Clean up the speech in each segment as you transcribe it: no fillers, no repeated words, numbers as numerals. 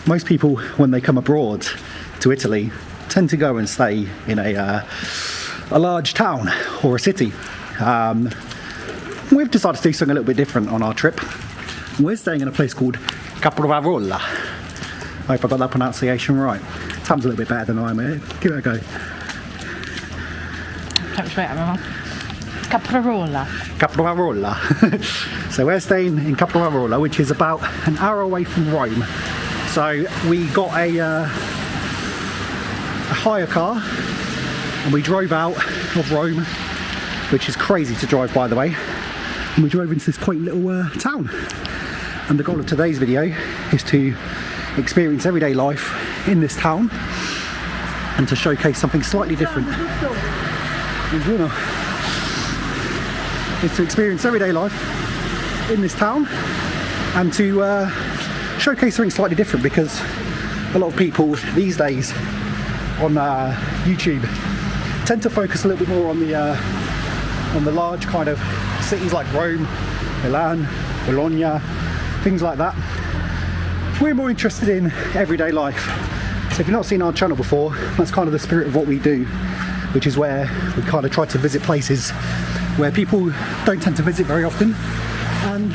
most people, when they come abroad to Italy, tend to go and stay in a large town or a city. We've decided to do something a little bit different on our trip. We're staying in a place called Caprarola. I hope I got that pronunciation right. Tom's a little bit better than I am here. Give it a go. Caprarola. Caprarola. So we're staying in Caprarola, which is about an hour away from Rome. So we got a hire car and we drove out of Rome, which is crazy to drive, by the way. And we drove into this quaint little town. And the goal of today's video is to experience everyday life in this town and to showcase something slightly different. Is to experience everyday life in this town and to showcase something slightly different, because a lot of people these days on YouTube tend to focus a little bit more on the large kind of cities like Rome, Milan, Bologna, things like that. We're more interested in everyday life. So if you've not seen our channel before, that's kind of the spirit of what we do, which is where we kind of try to visit places where people don't tend to visit very often. And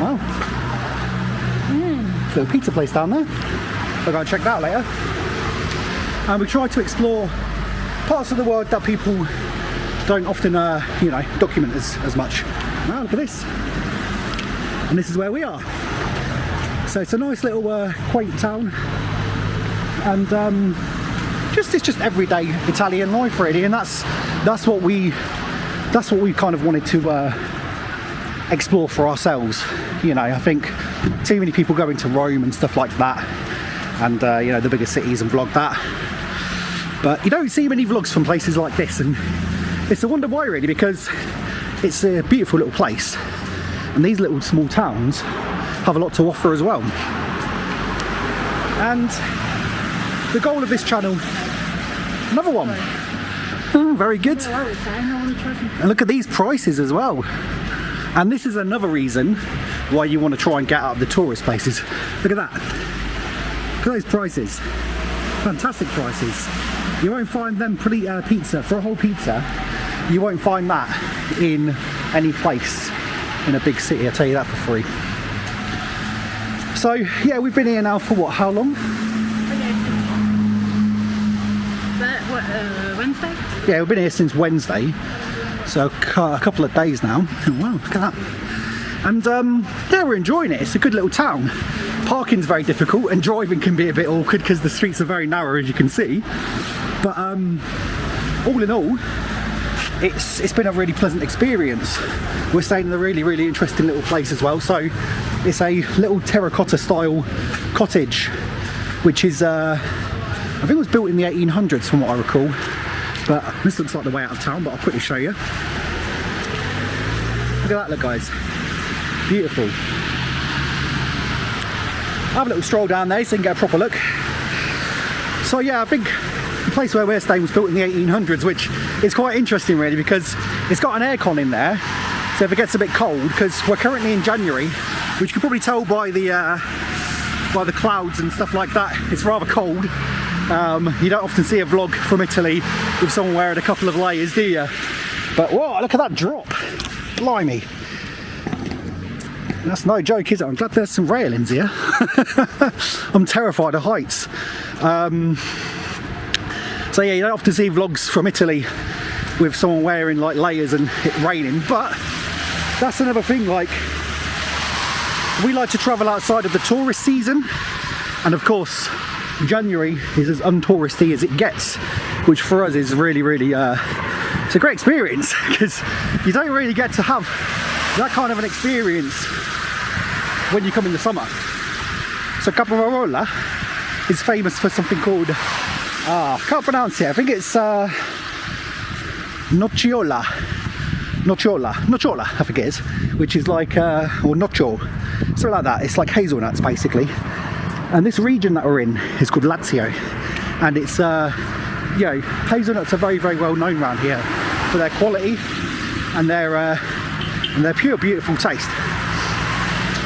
wow, little pizza place down there. We're going to check that out later. And we try to explore parts of the world that people don't often, document as much. Wow, look at this. And this is where we are. So it's a nice little quaint town, and it's just everyday Italian life really, and that's what we kind of wanted to explore for ourselves. You know, I think too many people go into Rome and stuff like that, and the bigger cities, and vlog that, but you don't see many vlogs from places like this, and it's a wonder why really, because it's a beautiful little place, and these little small towns have a lot to offer as well. And the goal of this channel, another one. Very good. And look at these prices as well. And this is another reason why you want to try and get out of the tourist places. Look at that. Look at those prices. Fantastic prices. You won't find them pizza, for a whole pizza, you won't find that in any place in a big city, I'll tell you that for free. So yeah, we've been here now for what, how long? Wednesday? Yeah, we've been here since Wednesday, so a couple of days now. Oh, wow, look at that. And yeah, we're enjoying it. It's a good little town. Parking's very difficult and driving can be a bit awkward because the streets are very narrow, as you can see. But all in all, it's been a really pleasant experience. We're staying in a really interesting little place as well. So it's a little terracotta style cottage, which is I think it was built in the 1800s from what I recall. But this looks like the way out of town, but I'll quickly show you. Look at that, look guys, beautiful. Have a little stroll down there so you can get a proper look. So yeah, I think the place where we're staying was built in the 1800s, which is quite interesting really, because it's got an aircon in there, so if it gets a bit cold, because we're currently in January, which you can probably tell by the clouds and stuff like that, it's rather cold. You don't often see a vlog from Italy with someone wearing a couple of layers, do you? But whoa, look at that drop, blimey. That's no joke, is it? I'm glad there's some railings here. I'm terrified of heights. So yeah, you don't often see vlogs from Italy with someone wearing like layers and it raining, but that's another thing, like we like to travel outside of the tourist season, and of course January is as untouristy as it gets, which for us is really it's a great experience, because you don't really get to have that kind of an experience when you come in the summer. So Caprarola is famous for something called, I can't pronounce it, I think it's nocciola, I think it is, which is like, or noccio, something like that. It's like hazelnuts basically. And this region that we're in is called Lazio, and it's hazelnuts are very well known around here for their quality and their pure beautiful taste.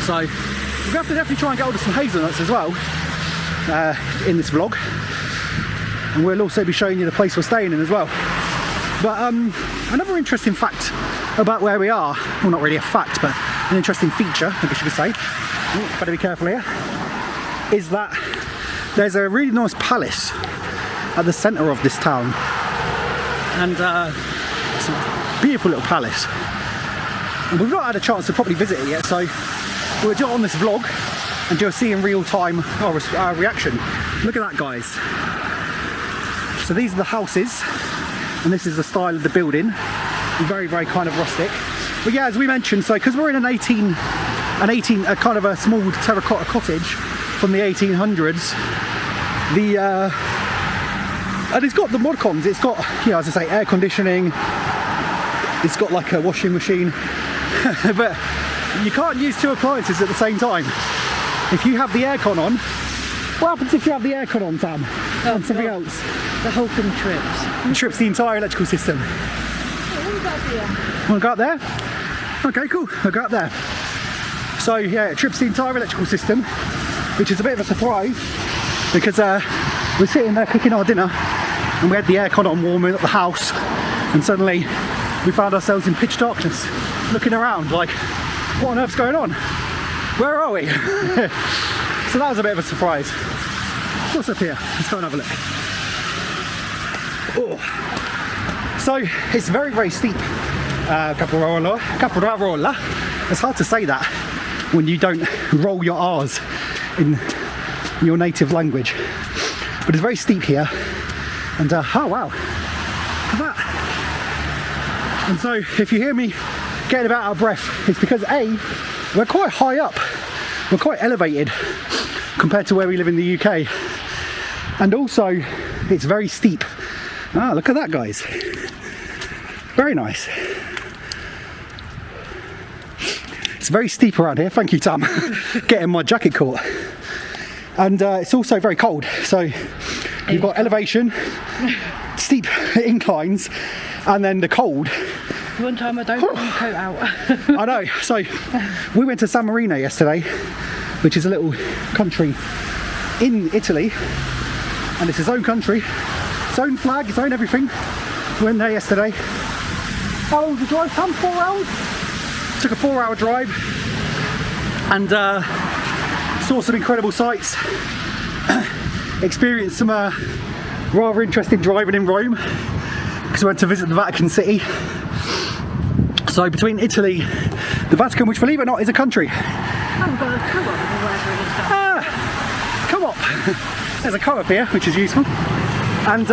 So we're going to have to definitely try and get hold of some hazelnuts as well. in this vlog, and we'll also be showing you the place we're staying in as well. But another interesting fact about where we are, well, not really a fact, but an interesting feature, I guess you could say, better be careful here, is that there's a really nice palace at the centre of this town, and it's a beautiful little palace, and we've not had a chance to properly visit it yet, so we'll do it on this vlog and you'll see in real time our reaction. Look at that, guys. So these are the houses, and this is the style of the building. Very, very kind of rustic. But yeah, as we mentioned, so because we're in a kind of a small terracotta cottage from the 1800s, and it's got the mod cons. It's got, you know, as I say, air conditioning. It's got like a washing machine, but you can't use two appliances at the same time. If you have the aircon on, what happens if you have the aircon on, Sam? And something else? The whole thing trips. It trips the entire electrical system. Want to go up there? Okay, cool. I'll go up there. So yeah, it trips the entire electrical system, which is a bit of a surprise because we're sitting there cooking our dinner and we had the aircon on warming up the house, and suddenly we found ourselves in pitch darkness, looking around like, what on earth's going on? Where are we? So that was a bit of a surprise. What's up here? Let's go and have a look. Oh. So it's very, very steep. Caprarola. It's hard to say that when you don't roll your R's in your native language. But it's very steep here. And oh wow, look at that. And so if you hear me getting about out of breath, it's because A, we're quite high up. We're quite elevated compared to where we live in the UK. And also, it's very steep. Ah, look at that, guys. Very nice. It's very steep around here. Thank you, Tam. Getting my jacket caught. And it's also very cold. So you've got elevation, steep inclines, and then the cold. One time I don't put my coat out. I know. So we went to San Marino yesterday, which is a little country in Italy, and it's its own country, its own flag, its own everything. We went there yesterday. How long was the drive, Tom? 4 hours? Took a 4-hour drive and saw some incredible sights. Experienced some rather interesting driving in Rome because we went to visit the Vatican City. So between Italy, the Vatican, which believe it or not is a country. Oh, we've got a co-op or whatever it is. Co-op. There's a co-op here, which is useful. And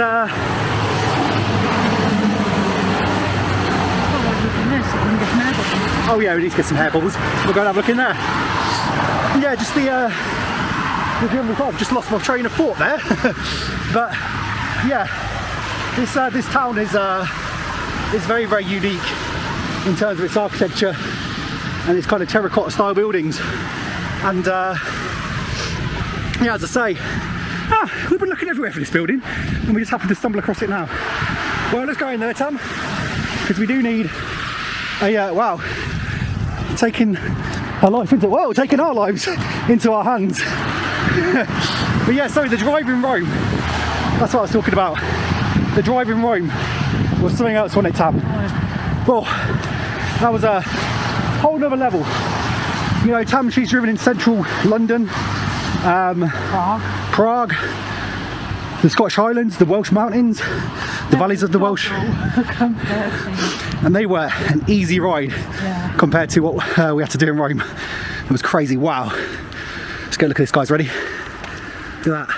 oh yeah, we need to get some hairballs. We'll go and have a look in there. Yeah, just I've just lost my train of thought there. But yeah, this town is very, very unique in terms of its architecture and its kind of terracotta style buildings. And yeah, as I say, we've been looking everywhere for this building and we just happened to stumble across it now. Well, let's go in there, Tom, because we do need a wow, taking our life into, well, taking our lives into our hands. But yeah, so the drive in Rome, that's what I was talking about. The drive in Rome was something else, wasn't it, Tam? Well, that was a whole nother level. You know, Tam, she's driven in central London, Prague, the Scottish Highlands, the Welsh Mountains, the valleys of the Welsh. And they were an easy ride compared to what we had to do in Rome. It was crazy, wow. Let's go look at this, guys, ready? Look at that.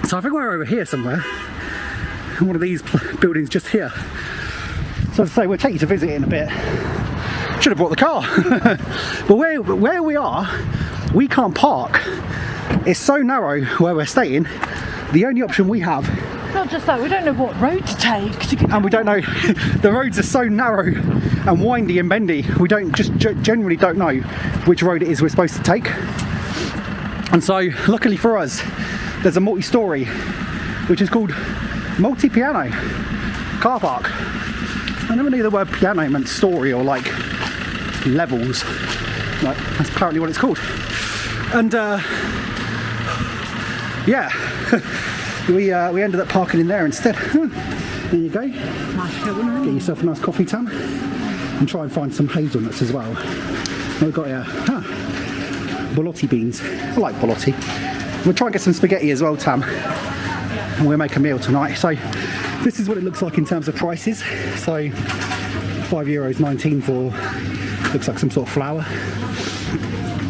So I think we're over here somewhere. One of these buildings just here. So as I say, we'll take you to visit it in a bit. Should have brought the car. But where we are, we can't park. It's so narrow where we're staying. The only option we have, not just that, we don't know what road to take to get. And we don't know, the roads are so narrow and windy and bendy, we generally don't know which road it is we're supposed to take. And so, luckily for us, there's a multi-storey, which is called multi-piano car park. I never knew the word piano meant story or like levels. Like, that's apparently what it's called. And yeah, we ended up parking in there instead. There you go. Get yourself a nice coffee, Tam, and try and find some hazelnuts as well. We've got here, bolotti beans. I like bolotti. We'll try and get some spaghetti as well, Tam, and we'll make a meal tonight. So this is what it looks like in terms of prices. So €5.19 for, looks like some sort of flour.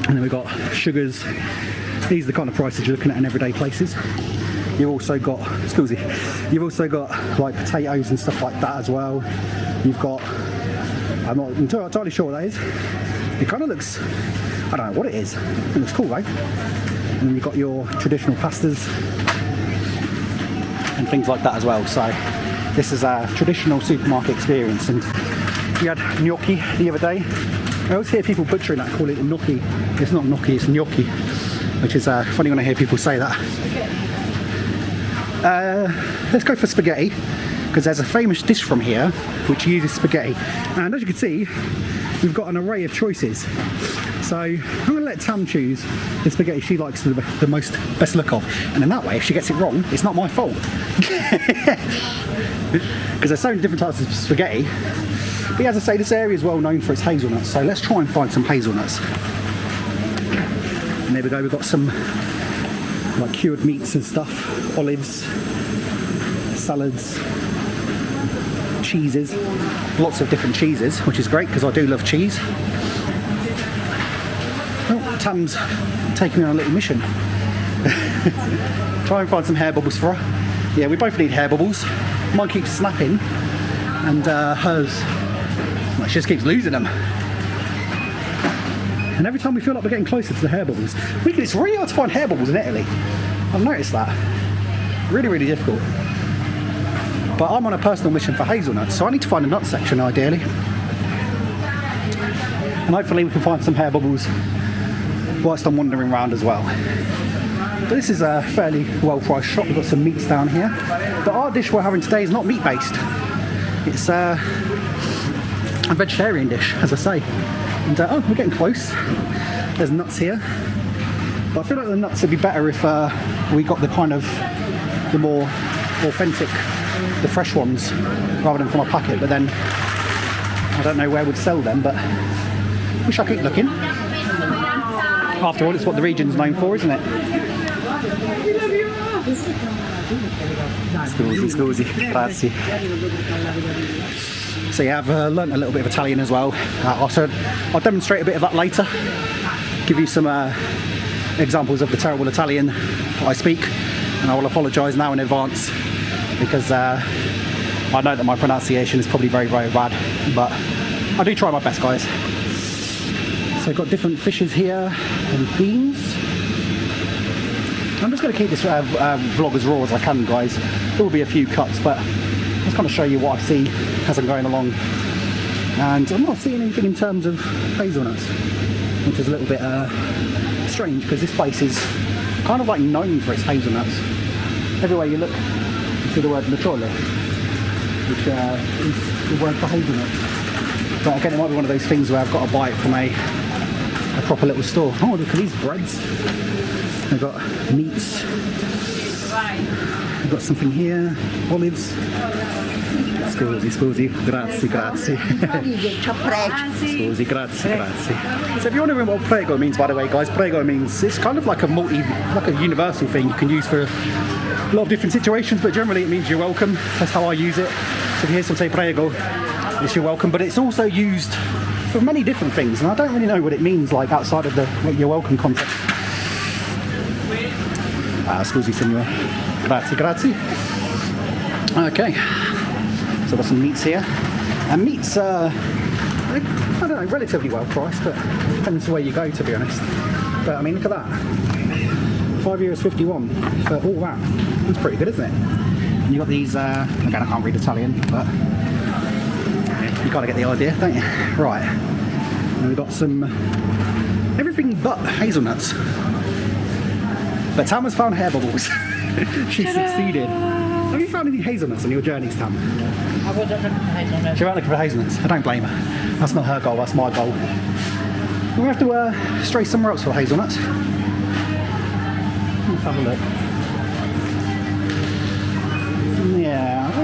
And then we've got sugars. These are the kind of prices you're looking at in everyday places. You've also got, you've also got like potatoes and stuff like that as well. You've got, I'm not entirely sure what that is. It kind of looks, I don't know what it is. It looks cool, right? And then you've got your traditional pastas and things like that as well. So this is a traditional supermarket experience. And we had gnocchi the other day. I always hear people butchering that, call it gnocchi. It's not gnocchi, it's gnocchi, which is funny when I hear people say that. Let's go for spaghetti, because there's a famous dish from here which uses spaghetti. And as you can see, we've got an array of choices. So I'm going to let Tam choose the spaghetti she likes the best look of. And in that way, if she gets it wrong, it's not my fault. Because there's so many different types of spaghetti. But as I say, this area is well known for its hazelnuts, so let's try and find some hazelnuts. And there we go, we've got some like cured meats and stuff, olives, salads, cheeses, lots of different cheeses, which is great because I do love cheese. Oh, Tam's taking me on a little mission. Try and find some hair bubbles for her. Yeah, we both need hair bubbles. Mine keeps snapping, and hers, well, she just keeps losing them. And every time we feel like we're getting closer to the hair bubbles, it's really hard to find hair bubbles in Italy. I've noticed that. Really, really difficult. But I'm on a personal mission for hazelnuts, so I need to find a nut section ideally. And hopefully we can find some hair bubbles whilst I'm wandering around as well. But this is a fairly well-priced shop. We've got some meats down here. But our dish we're having today is not meat-based. It's a vegetarian dish, as I say. And oh, we're getting close. There's nuts here. But I feel like the nuts would be better if we got the kind of the more authentic, the fresh ones, rather than from a packet. But then I don't know where we'd sell them, but we shall keep looking. After all, it's what the region's known for, isn't it? Scusi, grazie. So yeah, I've learnt a little bit of Italian as well. I'll demonstrate a bit of that later. Give you some examples of the terrible Italian I speak, and I will apologise now in advance because I know that my pronunciation is probably very, very bad, but I do try my best, guys. So I've got different fishes here and beans. I'm just going to keep this vlog as raw as I can, guys. There will be a few cuts, but just kind of show you what I see as I'm going along. And I'm not seeing anything in terms of hazelnuts, which is a little bit strange because this place is kind of like known for its hazelnuts. Everywhere you look, you see the word nocciole, which is the word for hazelnuts. But again, it might be one of those things where I've got to buy it from a proper little store. Oh, look at these breads. I've got meats. I've got something here. Olives. Scusi. Grazie. Scusi, grazie. So if you're wondering what prego means, by the way, guys, prego means it's kind of like a universal thing you can use for a lot of different situations, but generally it means you're welcome. That's how I use it. So if you hear someone say prego, it's you're welcome, but it's also used for many different things, and I don't really know what it means like outside of the you're welcome context. Scusi, signor. Grazie. Okay, so I've got some meats here, and meats I don't know, relatively well priced, but depends where you go, to be honest. But I mean, look at that, €5.51 for all that. That's pretty good, isn't it? And you got these. Again, I can't read Italian, but you kind of get the idea, don't you? Right, and we've got some everything but hazelnuts. But Tam has found hair bubbles. She succeeded. Have you found any hazelnuts on your journeys, Tam? I was looking for hazelnuts. She went looking for hazelnuts. I don't blame her. That's not her goal, that's my goal. We'll have to stray somewhere else for hazelnuts. Let's have a look.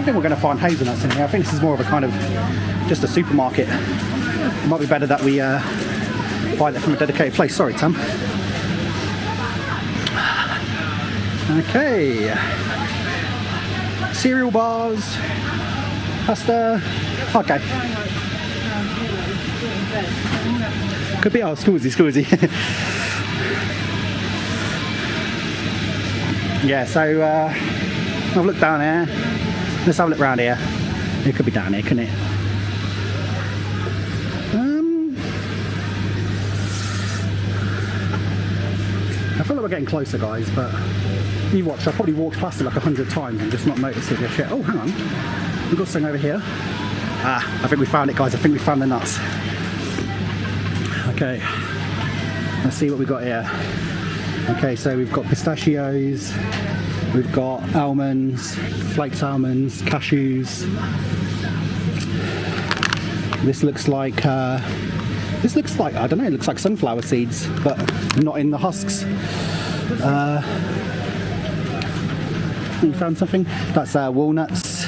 don't think we're going to find hazelnuts in here. I think this is more of a kind of just a supermarket. It might be better that we buy that from a dedicated place. Sorry, Tam. Okay. Cereal bars. Pasta. Okay. Could be, oh, scusi. Yeah, so have a look down here. Let's have a look round here. It could be down here, couldn't it? I feel like we're getting closer, guys, but you watch, I've probably walked past it like 100 times and just not noticed it yet. Oh, hang on. We've got something over here. Ah, I think we found it, guys. I think we found the nuts. Okay. Let's see what we got here. Okay, so we've got pistachios, we've got almonds, flaked almonds, cashews. This looks like, I don't know, it looks like sunflower seeds, but not in the husks. You found something? That's walnuts.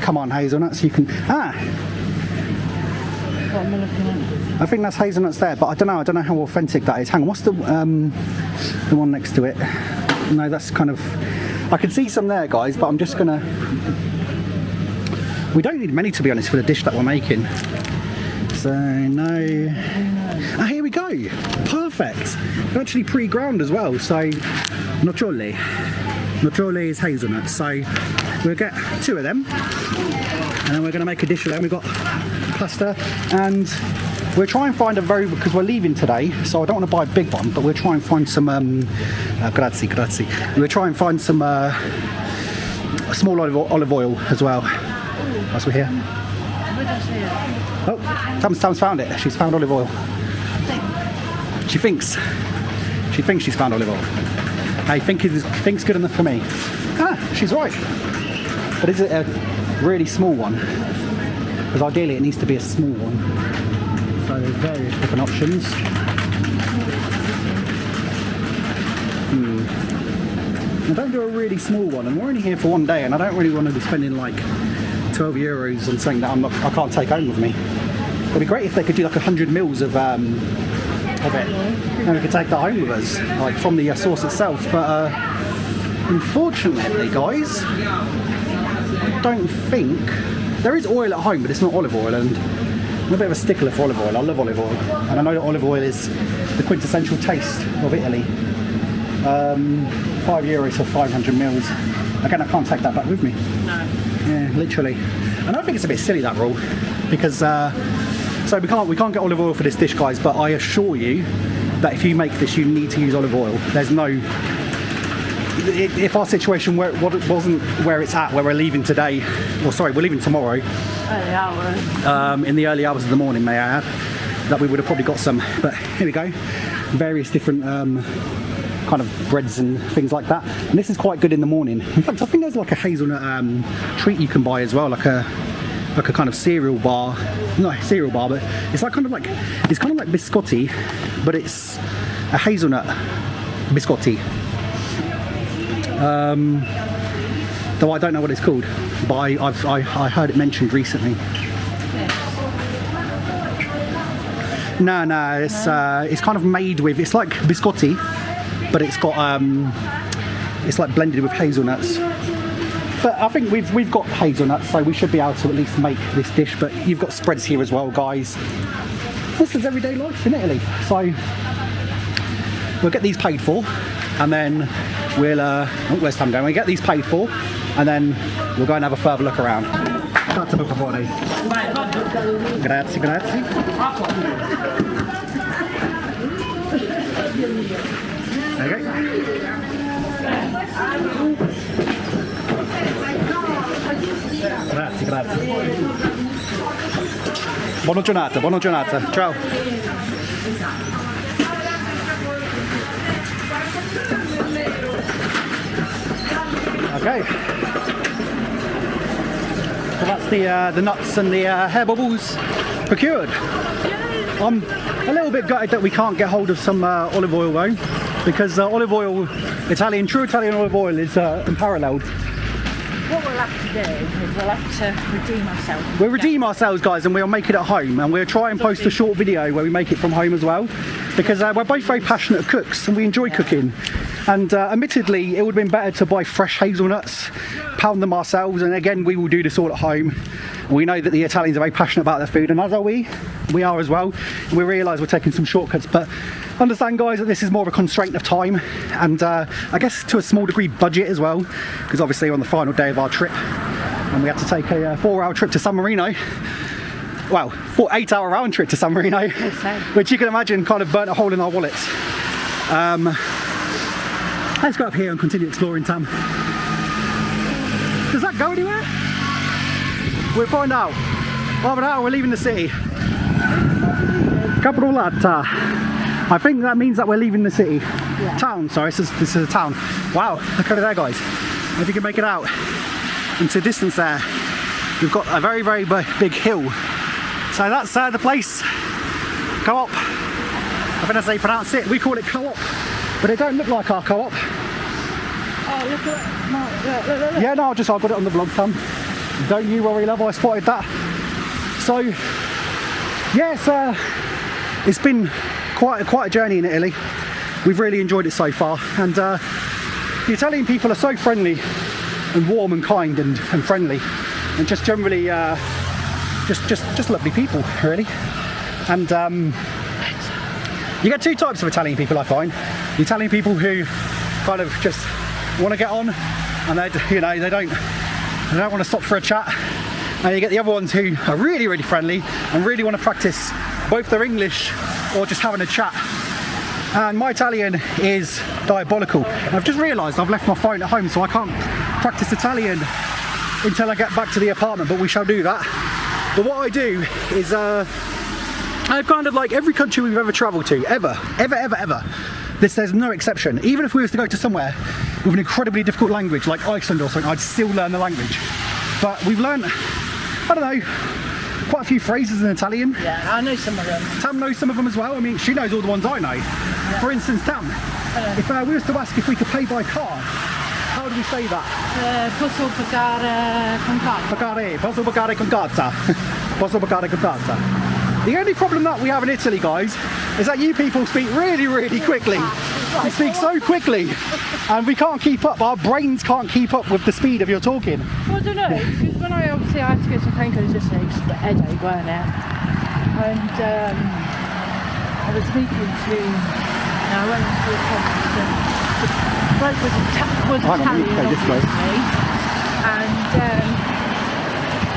Come on, hazelnuts, you can, What am I looking at? I think that's hazelnuts there, but I don't know how authentic that is. Hang on, what's the one next to it? No, that's kind of, I can see some there, guys, but I'm just gonna, we don't need many, to be honest, for the dish that we're making. So, no. Ah, here we go. Perfect. They're actually pre-ground as well, so nocciole. Nocciole is hazelnuts, so we'll get 2 of them, and then we're gonna make a dish of them. We've got pasta, and we'll try and find because we're leaving today, so I don't want to buy a big one, but we'll try and find some grazie. We'll try and find some small olive oil as well as we're here. Oh, Tam's found it. She's found olive oil. She thinks she's found olive oil. I think think's good enough for me. Ah, she's right. But is it a really small one? Because ideally it needs to be a small one. So there's various different options. I don't do a really small one, and we're only here for one day, and I don't really want to be spending like 12 euros on something that I can't take home with me. It'd be great if they could do like 100 mils of it, and we could take that home with us, like from the sauce itself. But unfortunately, guys, I don't think there is oil at home, but it's not olive oil, and I'm a bit of a stickler for olive oil. I love olive oil, and I know that olive oil is the quintessential taste of Italy. 5 euros for 500 mils. Again, I can't take that back with me. No. Yeah, literally. And I think it's a bit silly, that rule, because so we can't get olive oil for this dish, guys. But I assure you that if you make this, you need to use olive oil. There's no. If our situation wasn't where it's at, where we're leaving today, or sorry, we're leaving tomorrow. Early hours. In the early hours of the morning, may I add, that we would have probably got some. But here we go. Various different kind of breads and things like that. And this is quite good in the morning. In fact, I think there's like a hazelnut treat you can buy as well, like a kind of cereal bar. Not a cereal bar, but it's kind of like biscotti, but it's a hazelnut biscotti. Though I don't know what it's called, but I heard it mentioned recently. No, it's kind of made with, it's like biscotti, but it's got it's like blended with hazelnuts. But I think we've got hazelnuts, so we should be able to at least make this dish. But you've got spreads here as well, guys. This is everyday life in Italy. So we'll get these paid for, and then we'll where's Tom going? We'll get these paid for, and then we'll go and have a further look around. Grazie per favore. Grazie. Okay. Grazie. Buona giornata. Ciao. Okay. So that's the nuts and the hair bubbles procured. I'm a little bit gutted that we can't get hold of some olive oil though, because olive oil, true Italian olive oil is unparalleled. What we'll have to do is we'll have to redeem ourselves. We'll redeem ourselves, guys, and we'll make it at home, and we'll try and post a short video where we make it from home as well, because we're both very passionate cooks and we enjoy cooking. And admittedly, it would have been better to buy fresh hazelnuts, pound them ourselves, and again, we will do this all at home. We know that the Italians are very passionate about their food, and as are we. We are as well. And we realise we're taking some shortcuts, but understand, guys, that this is more of a constraint of time, and I guess to a small degree budget as well, because obviously we're on the final day of our trip, and we had to take a 4-hour trip to San Marino. Well, 8-hour round trip to San Marino, which you can imagine kind of burnt a hole in our wallets. Let's go up here and continue exploring, Tam. Does that go anywhere? We'll find out. Half an hour, we're leaving the city. Caprarola. I think that means that we're leaving the city. Yeah. Town, sorry, this is a town. Wow, look over there, guys. If you can make it out into distance there, we've got a very, very big hill. So that's the place. Co-op. I think that's how you pronounce it. We call it co-op, but it don't look like our co-op. Oh, look at that. Look. Yeah, no, I've got it on the vlog, Tom. Don't you worry, love, I spotted that. So, yes, it's been quite a journey in Italy. We've really enjoyed it so far, and the Italian people are so friendly and warm and kind and friendly, and just generally just lovely people, really. And you get two types of Italian people, I find. The Italian people who kind of just want to get on, and they don't want to stop for a chat. And you get the other ones who are really, really friendly and really want to practice both their English or just having a chat. And my Italian is diabolical. And I've just realised I've left my phone at home, so I can't practice Italian until I get back to the apartment, but we shall do that. But what I do is I've kind of like every country we've ever travelled to, ever. There's no exception. Even if we was to go to somewhere with an incredibly difficult language like Iceland or something, I'd still learn the language. But we've learned, I don't know, quite a few phrases in Italian. Yeah, I know some of them. Tam knows some of them as well. I mean, she knows all the ones I know. Yeah. For instance, Tam, if we was to ask if we could pay by car, how do we say that? Posso pagare con carta. Posso pagare con carta. Posso pagare con carta. The only problem that we have in Italy, guys, is that you people speak really, really quickly. You speak so quickly, and we can't keep up. Our brains can't keep up with the speed of your talking. Well, I don't know, because when I had to get some painkillers yesterday, because of the headache, weren't it? And I was speaking to, I went to a conference, and the bloke was Italian, obviously, and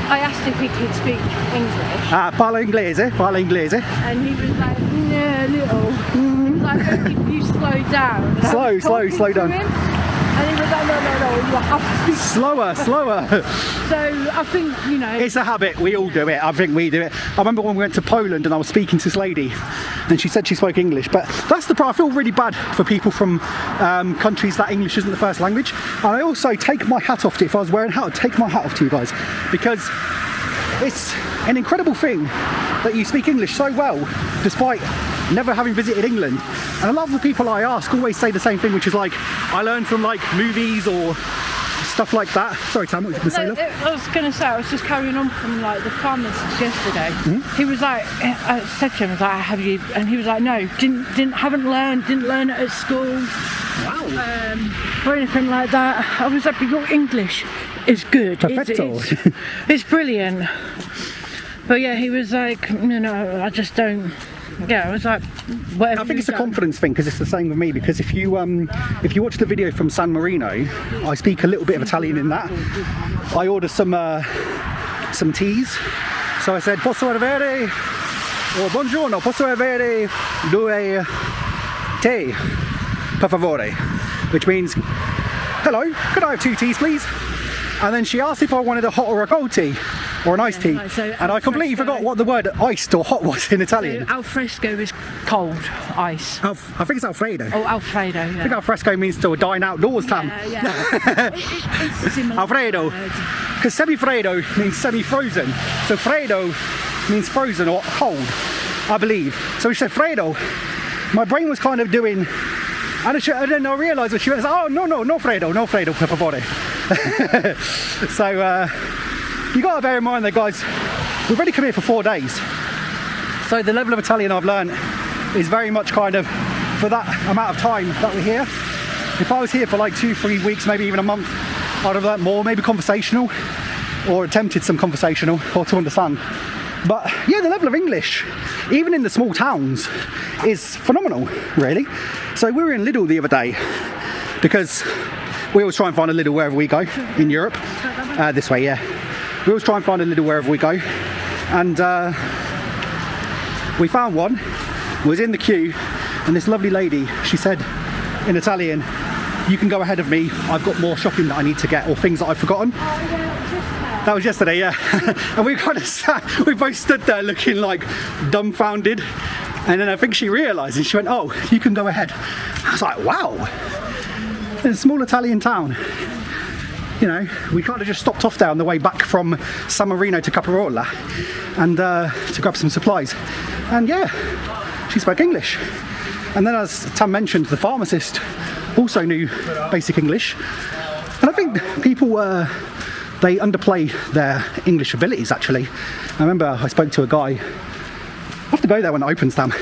I asked if he could speak English. Parla inglese, parla inglese. And he was like, no, little. He was like, if you slow down. Slow down. And he was like, no, you have to speak slower. So I think, it's a habit, we all do it. I think we do it. I remember when we went to Poland and I was speaking to this lady and she said she spoke English, but that's the part. I feel really bad for people from countries that English isn't the first language. And I also take my hat off to you. If I was wearing a hat, I'd take my hat off to you guys, because it's an incredible thing that you speak English so well despite never having visited England. And a lot of the people I ask always say the same thing, which is like, I learned from like movies or stuff like that. Sorry, Tam, what were you going to say, love? I was going to say, I was just carrying on from like the pharmacist yesterday. Mm-hmm. He was like, I said to him, I was like, have you? And he was like, no, didn't learn it at school. Wow. Or anything like that. I was like, but your English is good. Perfecto. It's brilliant. But yeah, he was like, I just don't. Yeah, I was like, whatever. I think it's a confidence thing, because it's the same with me. Because if you watch the video from San Marino, I speak a little bit of Italian in that. I ordered some teas, so I said posso avere, or buongiorno, posso avere 2 tè, per favore, which means hello, could I have 2 teas, please? And then she asked if I wanted a hot or a cold tea, or an iced tea, and I completely forgot what the word iced or hot was in Italian. So al fresco is cold ice. I think it's Alfredo. Oh, Alfredo, yeah. I think al fresco means to dine outdoors, Tam. Yeah. It's similar. Alfredo. Because semifredo means semi-frozen. So freddo means frozen or cold, I believe. So we said freddo. My brain was kind of doing And then I realised when she went, oh, no freddo, per favore. So, you got to bear in mind that, guys, we've already come here for 4 days. So the level of Italian I've learned is very much kind of, for that amount of time that we're here. If I was here for like 2-3 weeks, maybe even a month, I'd have learnt more, maybe conversational, or attempted some conversational, or to understand. But yeah, the level of English, even in the small towns, is phenomenal, really. So we were in Lidl the other day, because we always try and find a Lidl wherever we go in Europe. This way, yeah. We always try and find a Lidl wherever we go. And we found one, was in the queue, and this lovely lady, she said in Italian, you can go ahead of me, I've got more shopping that I need to get, or things that I've forgotten. That was yesterday, yeah. And we kind of we both stood there looking like dumbfounded. And then I think she realised and she went, oh, you can go ahead. I was like, wow. In a small Italian town, you know, we kind of just stopped off there on the way back from San Marino to Caprarola and to grab some supplies. And yeah, she spoke English. And then, as Tam mentioned, the pharmacist also knew basic English. And I think people they underplay their English abilities, actually. I remember I spoke to a guy, I have to go there when it opens, Tam.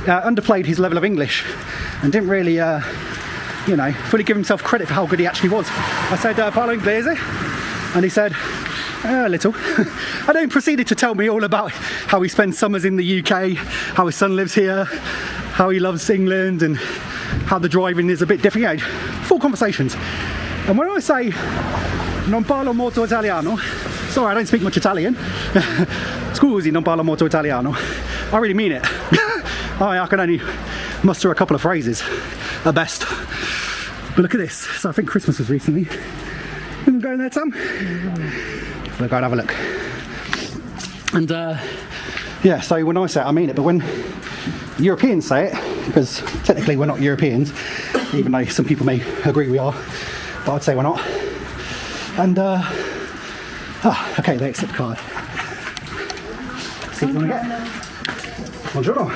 Underplayed his level of English and didn't really, you know, fully give himself credit for how good he actually was. I said, parlo inglese? And he said, a little. And then proceeded to tell me all about how he spends summers in the UK, how his son lives here, how he loves England, and how the driving is a bit different. You know, full conversations. And when I say non parlo molto italiano, sorry, I don't speak much Italian. Scusi, non parlo molto italiano. I really mean it. I can only muster a couple of phrases at best. But look at this. So I think Christmas was recently. You want to go in there, Tom? We'll go and have a look. And yeah, so when I say it, I mean it. But when Europeans say it, because technically we're not Europeans, even though some people may agree we are, but I'd say we're not. And okay, they accept the card. See what you want to get? Buongiorno.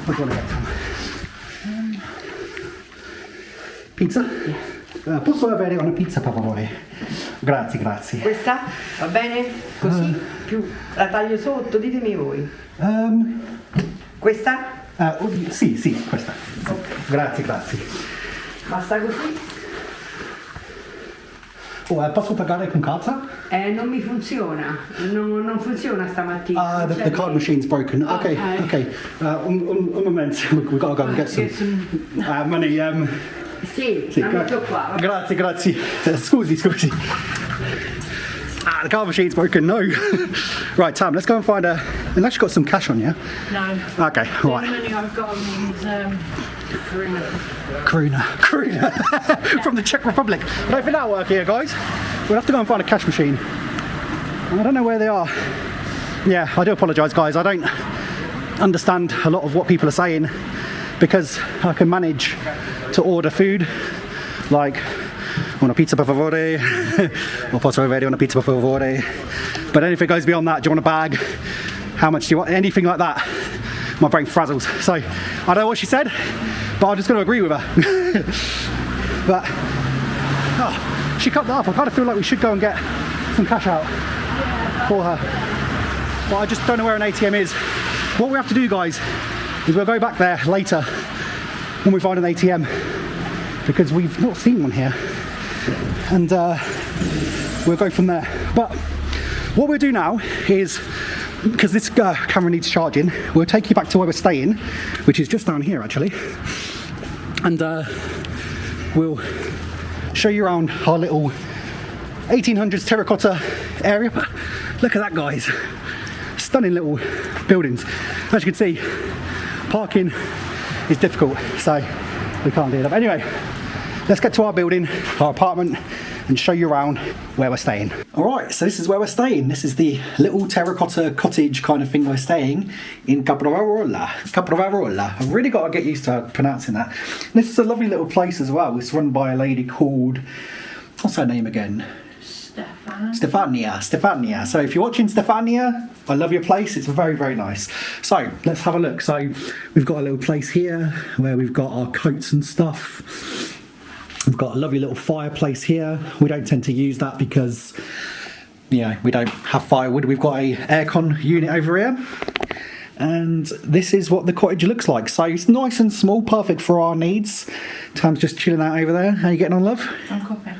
What do you want to get, Tom? Pizza? Posso avere una pizza, per favore? Grazie, grazie. Questa? Va bene? Così? Più la taglio sotto, ditemi voi. Questa? Sì, questa. Okay. Grazie, grazie. Basta così? Posso pagare con carta? Non mi funziona. Non funziona stamattina. The card machine's broken. Okay. Un moment. We've got to go and get some money. Sì, la metto qua. Grazie. Scusi. The card machine's broken. No. Right, Tam, let's go and find unless you've got some cash on you. No. Okay, The right. only money I've got is Karuna. From the Czech Republic. I don't think that'll work here, guys. We'll have to go and find a cash machine. I don't know where they are. Yeah, I do apologise, guys. I don't understand a lot of what people are saying because I can manage to order food like una pizza per favore or posso avere una pizza per favore, but anything goes beyond that, do you want a bag, how much do you want, anything like that, my brain frazzles. So I don't know what she said, but I'm just going to agree with her. But she cut that up. I kind of feel like we should go and get some cash out for her, but I just don't know where an ATM is. What we have to do, guys, is we'll go back there later when we find an ATM, because we've not seen one here, and we'll go from there. But what we'll do now is, because this camera needs charging, we'll take you back to where we're staying, which is just down here actually, and we'll show you around our little 1800s terracotta area. But look at that, guys, stunning little buildings. As you can see, parking is difficult, so we can't do that. But anyway, let's get to our building, our apartment, and show you around where we're staying. Alright, so this is where we're staying. This is the little terracotta cottage kind of thing we're staying in Caprarola. I've really got to get used to pronouncing that. This is a lovely little place as well. It's run by a lady called, what's her name again? Stefania. So if you're watching Stefania, I love your place. It's very, very nice. So let's have a look. So we've got a little place here where we've got our coats and stuff. We've got a lovely little fireplace here. We don't tend to use that because, you know, we don't have firewood. We've got a aircon unit over here. And this is what the cottage looks like. So it's nice and small, perfect for our needs. Tam's just chilling out over there. How you getting on, love? I'm coffee.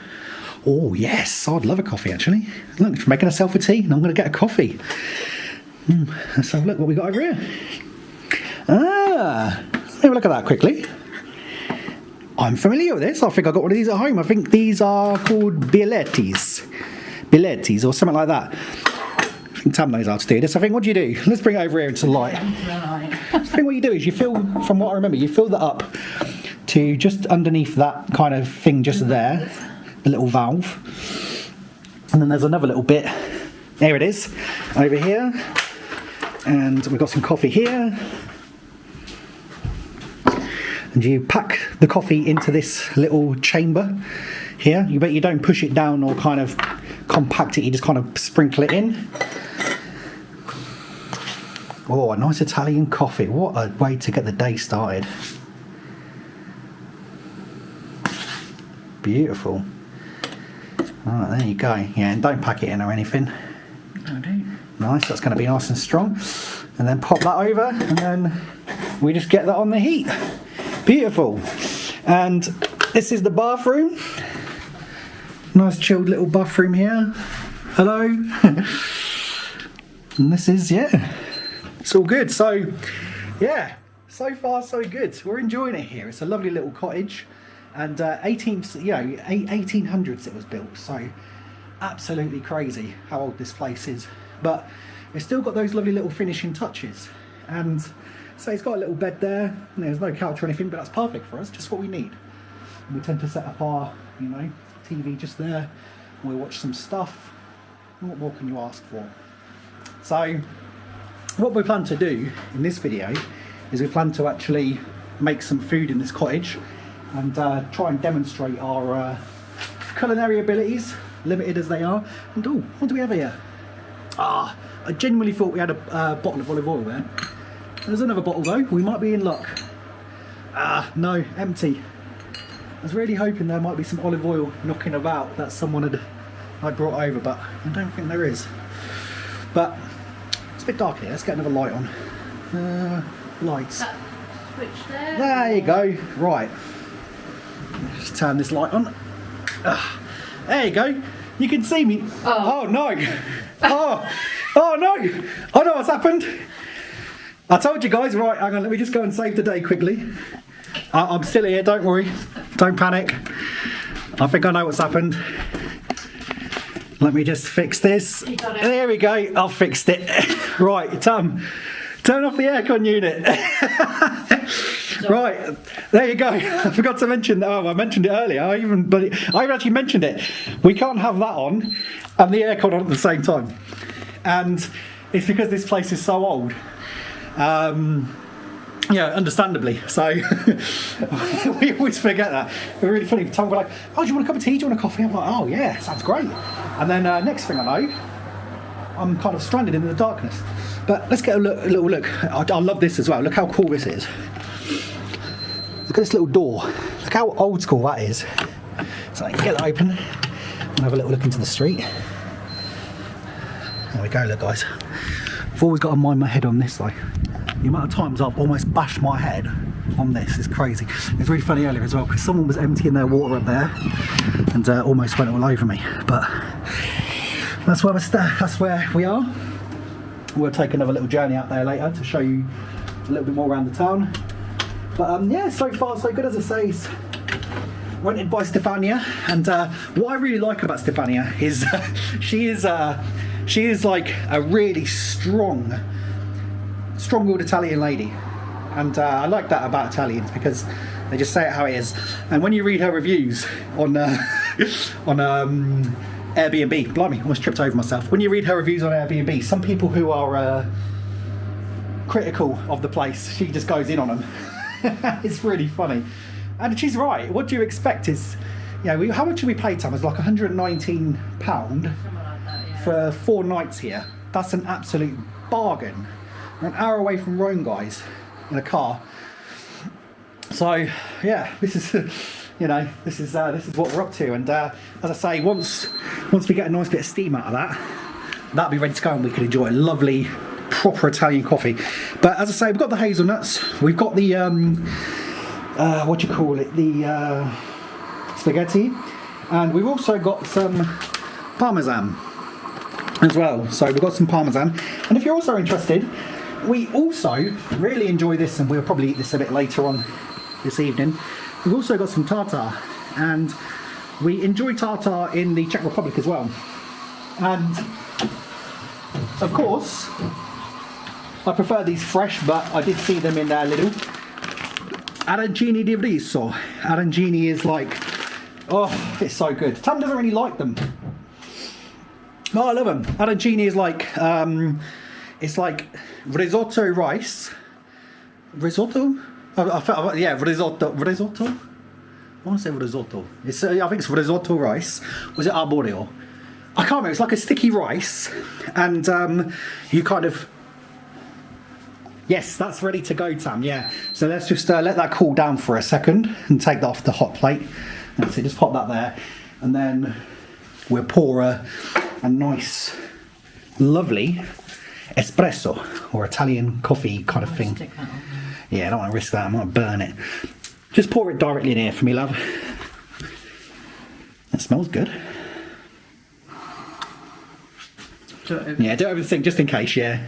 Oh yes, I'd love a coffee actually. Look, she's making herself a tea and I'm going to get a coffee. Let's have a look what we got over here. Let's have a look at that quickly. I'm familiar with this. I think I got one of these at home. I think these are called bilettis or something like that. I think Tam knows how to do this. I think, what do you do? Let's bring it over here into the light. I think what you do is you fill, from what I remember, you fill that up to just underneath that kind of thing just there, the little valve. And then there's another little bit. There it is, over here. And we've got some coffee here. And you pack the coffee into this little chamber here. You don't push it down or kind of compact it, you just kind of sprinkle it in. Oh, a nice Italian coffee. What a way to get the day started. Beautiful. Alright, there you go. Yeah, and don't pack it in or anything. Okay. Nice, that's going to be nice and strong. And then pop that over, and then we just get that on the heat. Beautiful. And this is the bathroom. Nice chilled little bathroom here. Hello. And this is, yeah, it's all good. So, yeah, so far so good. We're enjoying it here. It's a lovely little cottage. And 1800s it was built. So, absolutely crazy how old this place is. But it's still got those lovely little finishing touches. And so it's got a little bed there. There's no couch or anything, but that's perfect for us, just what we need. And we tend to set up our, you know, TV just there. We'll watch some stuff. What more can you ask for? So, what we plan to do in this video is we plan to actually make some food in this cottage and try and demonstrate our culinary abilities, limited as they are. And oh, what do we have here? I genuinely thought we had a bottle of olive oil there. There's another bottle though, we might be in luck. No, empty. I was really hoping there might be some olive oil knocking about that someone had brought over, but I don't think there is. But it's a bit dark here, let's get another light on. Lights. That switch there? There you go, right. Just turn this light on. There you go, you can see me. Oh no. Oh no, I know what's happened. I told you guys, right, hang on, let me just go and save the day quickly. I'm still here, don't worry, don't panic. I think I know what's happened. Let me just fix this. You got it. There we go, I've fixed it. Right, Tam, turn off the aircon unit. Right, there you go. I forgot to mention that. Oh, I mentioned it earlier. I even actually mentioned it. We can't have that on and the aircon on at the same time. And it's because this place is so old. Yeah, understandably. So we always forget that. It's really funny. Tom will be like, "Oh, do you want a cup of tea? Do you want a coffee?" I'm like, "Oh yeah, sounds great." And then next thing I know, I'm kind of stranded in the darkness. But let's get a little look. I love this as well. Look how cool this is. Look at this little door. Look how old school that is. So get that open and have a little look into the street. There we go, look guys. I've always got to mind my head on this though. The amount of times I've almost bashed my head on this is crazy. It was really funny earlier as well because someone was emptying their water up there and almost went all over me. But that's where we are. We'll take another little journey out there later to show you a little bit more around the town. But yeah, so far so good. As I say, it's rented by Stefania, and what I really like about Stefania is she is like a really strong-willed Italian lady, and I like that about Italians because they just say it how it is. And when you read her reviews on Airbnb, blimey, almost tripped over myself. When you read her reviews on Airbnb, some people who are critical of the place, she just goes in on them. It's really funny, and she's right. What do you expect is Yeah, how much did we pay, Tam? It was like £119 Something like that, yeah. for 4 nights here. That's an absolute bargain. We're an hour away from Rome, guys, in a car. So yeah, this is this is what we're up to. And as I say, once we get a nice bit of steam out of that, that'll be ready to go, and we can enjoy a lovely proper Italian coffee. But as I say, we've got the hazelnuts, we've got the what do you call it, the spaghetti, and we've also got some parmesan as well. So we've got some parmesan, and if you're also interested, we also really enjoy this, and we'll probably eat this a bit later on this evening. We've also got some tartar, and we enjoy tartar in the Czech Republic as well. And of course, I prefer these fresh, but I did see them in their little arancini di riso. Arancini is like, oh, it's so good. Tam doesn't really like them. Oh, I love them. Arancini is like, it's like risotto rice. Risotto? Yeah, risotto. Risotto? I want to say risotto. It's, I think it's risotto rice. Was it arborio? I can't remember. It's like a sticky rice, and you kind of. Yes, that's ready to go, Tam. Yeah. So let's just let that cool down for a second and take that off the hot plate. That's it. Just pop that there, and then we'll pour a nice, lovely espresso or Italian coffee kind of thing. Yeah, I don't want to risk that. I might burn it. Just pour it directly in here for me, love. That smells good. Yeah, do everything just in case. Yeah.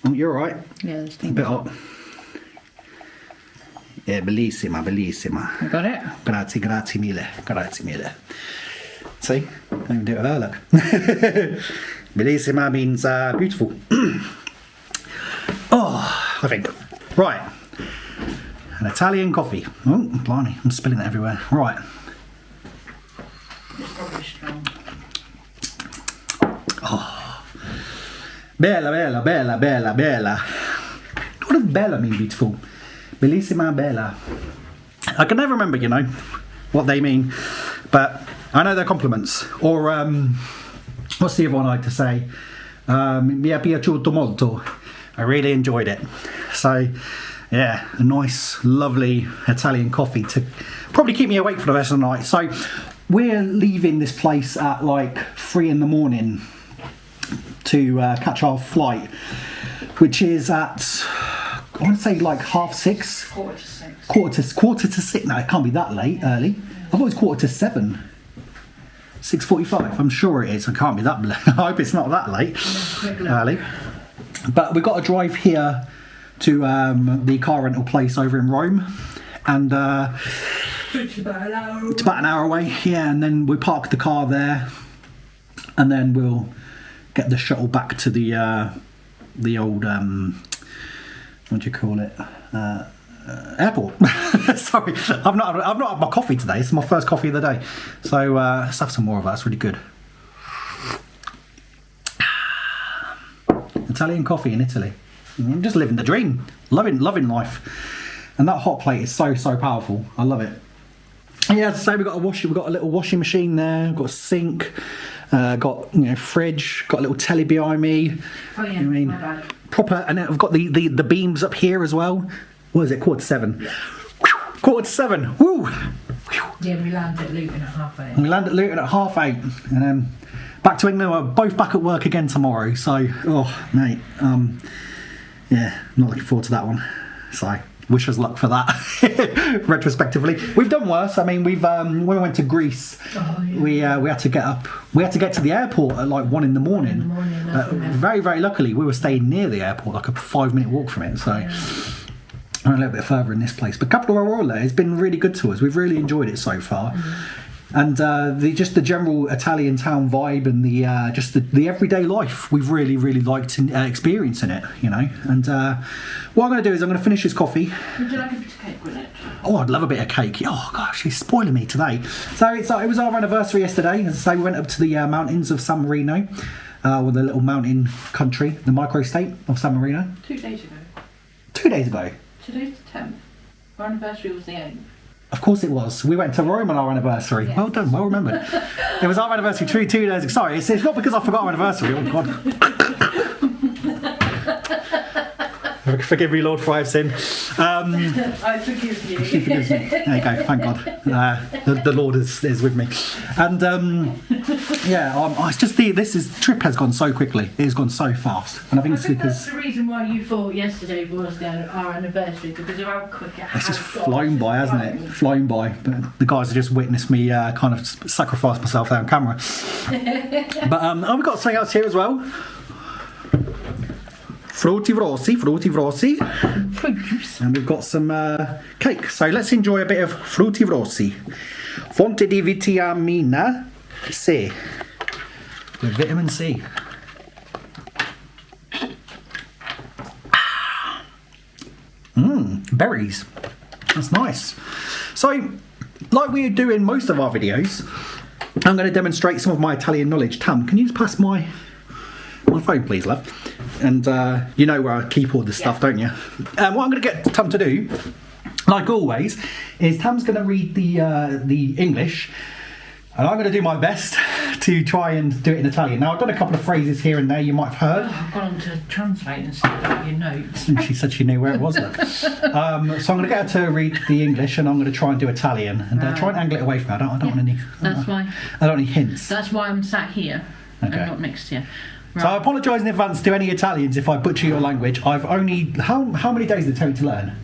Oh, you're all right. Yeah, there's a bit hot. Yeah, bellissima, bellissima. You got it? Grazie, grazie mille, grazie mille. See, I can do it with her, look. Bellissima means beautiful. Oh, I think. Right. An Italian coffee. Oh, blimey, I'm spilling it everywhere. Right. It's probably strong. Oh. Bella, bella, bella, bella, bella. What does bella mean, beautiful? Bellissima, bella. I can never remember, you know, what they mean, but I know they're compliments. Or, what's the other one I like to say? Mi è piaciuto molto. I really enjoyed it. So, yeah, a nice, lovely Italian coffee to probably keep me awake for the rest of the night. So, we're leaving this place at like 3 in the morning to catch our flight, which is at, I want to say like 6:30. Quarter to 6. No, it can't be that late, early. I thought it was 6:45. 6:45. I'm sure it is. It can't be that late. I hope it's not that late, early. But we've got to drive here to the car rental place over in Rome, and it's about an hour away. Yeah, and then we park the car there, and then we'll get the shuttle back to the old what do you call it? Airport. Sorry, I've not had my coffee today. It's my first coffee of the day, so let's have some more of that. It's really good. Italian coffee in Italy. I'm just living the dream, loving life, and that hot plate is so powerful. I love it. Yeah, as I say, we've got a little washing machine there. We've got a sink. Got fridge. Got a little telly behind me. Oh yeah, I mean, my bad. Proper, and then I've got the beams up here as well. What is it? 7:15. Yeah. 7:15. Woo! Yeah, we land at Luton at 8:30. We land at Luton at 8:30, and then back to England. We're both back at work again tomorrow. So, oh mate, yeah, not looking forward to that one. So, wish us luck for that. Retrospectively, we've done worse. I mean, when we went to Greece, we had to get up. We had to get to the airport at like 1 in the morning. Very, very luckily, we were staying near the airport, like a 5-minute walk from it. So. A little bit further in this place, but Caprarola has been really good to us. We've really enjoyed it so far, and just the general Italian town vibe and the everyday life we've really liked experiencing it, you know. And what I'm going to do is I'm going to finish this coffee. Would you like a bit of cake with it? Oh, I'd love a bit of cake. Oh gosh, she's spoiling me today. So it was our anniversary yesterday. As I say, we went up to the mountains of San Marino, with the little mountain country, the microstate of San Marino. 2 days ago. 2 days ago. Today's the 10th. Our anniversary was the 8th. Of course it was. We went to Rome on our anniversary. Well done, well remembered. It was our anniversary 2 days. Sorry, it's not because I forgot our anniversary. Oh, God. Forgive me, Lord, for I have sinned. I forgive you. She forgives me. There you go, thank God. The Lord is with me. And it's just this trip has gone so quickly. It has gone so fast. And I think it's because that's the reason why you thought yesterday was our anniversary, because of how quick it has it's just flown by, hasn't it? Flown by. But the guys have just witnessed me kind of sacrifice myself there on camera. But we've got something else here as well. Frutti Rossi. And we've got some cake. So let's enjoy a bit of Frutti Rossi. Fonte di vitamina C. With vitamin C. Berries. That's nice. So, like we do in most of our videos, I'm going to demonstrate some of my Italian knowledge. Tam, can you just pass my phone, please, love? And you know where I keep all this stuff, don't you? What I'm going to get Tam to do, like always, is Tam's going to read the English, and I'm going to do my best to try and do it in Italian. Now, I've done a couple of phrases here and there you might have heard. I've gone on to translate and stuff out your notes. And she said she knew where it was. Look. So I'm going to get her to read the English, and I'm going to try and do Italian, and try and angle it away from her. I don't want any. That's why. I don't want any hints. That's why I'm sat here and not next to you. Right. So I apologise in advance to any Italians if I butcher your language. I've only... How many days did it take me to learn?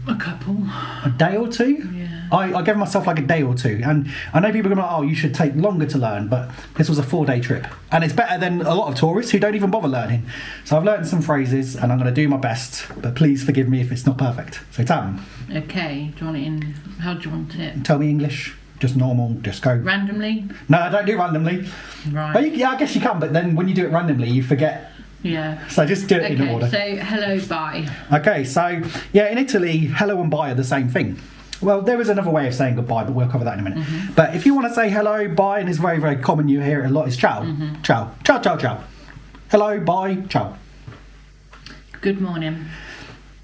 A couple. A day or two? Yeah. I gave myself like a day or two. And I know people are going to be like, oh, you should take longer to learn, but this was a 4-day trip. And it's better than a lot of tourists who don't even bother learning. So I've learned some phrases, and I'm going to do my best, but please forgive me if it's not perfect. So Tam. Okay, do you want it in... How do you want it? Tell me English. Just normal, just go. Randomly? No, I don't do randomly. Right. But I guess you can, but then when you do it randomly, you forget. Yeah. So just do it in order. So hello, bye. Okay, so yeah, in Italy, hello and bye are the same thing. Well, there is another way of saying goodbye, but we'll cover that in a minute. Mm-hmm. But if you want to say hello, bye, and it's very, very common, you hear it a lot, is ciao. Mm-hmm. Ciao. Ciao, ciao, ciao. Hello, bye, ciao. Good morning.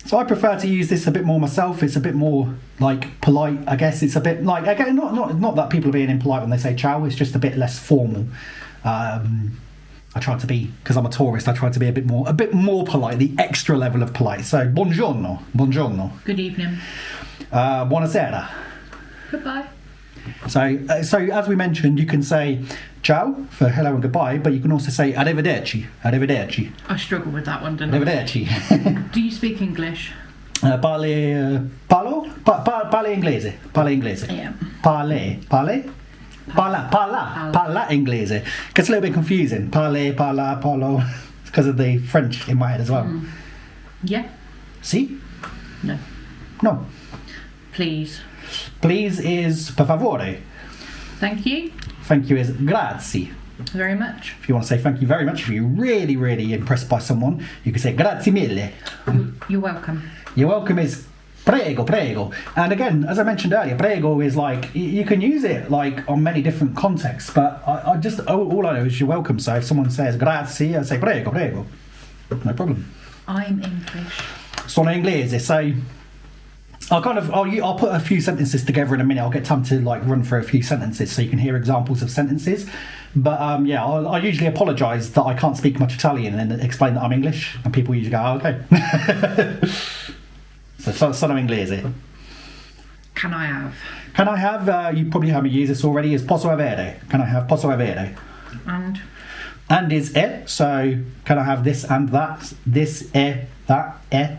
So I prefer to use this a bit more myself. It's a bit more like polite, I guess. It's a bit like, again, not that people are being impolite when they say ciao. It's just a bit less formal. I try to be, because I'm a tourist, I try to be a bit more polite, the extra level of polite. So buongiorno. Good evening. Buonasera. Goodbye. So as we mentioned, you can say ciao for hello and goodbye, but you can also say arrivederci. I struggle with that one, don't I? Arrivederci. Do you speak English? Parle inglese. Yeah. Parla inglese. Gets a little bit confusing. Parlo. Because of the French in my head as well. Yeah. Si? No. Please. Please is per favore. Thank you. Thank you is grazie. Very much. If you want to say thank you very much, if you're really, really impressed by someone, you can say grazie mille. You're welcome. You're welcome is prego. And again, as I mentioned earlier, prego is like, you can use it like on many different contexts, but I just, all I know is you're welcome. So if someone says grazie, I say prego. No problem. I'm English. Sono inglese, so I'll put a few sentences together in a minute. I'll get time to like run through a few sentences so you can hear examples of sentences. But I usually apologise that I can't speak much Italian and then explain that I'm English, and people usually go, oh, okay. So sono inglese. Can I have? You probably haven't used this already. Is posso avere? Can I have posso avere? And is e. So can I have this and that? This e, that e.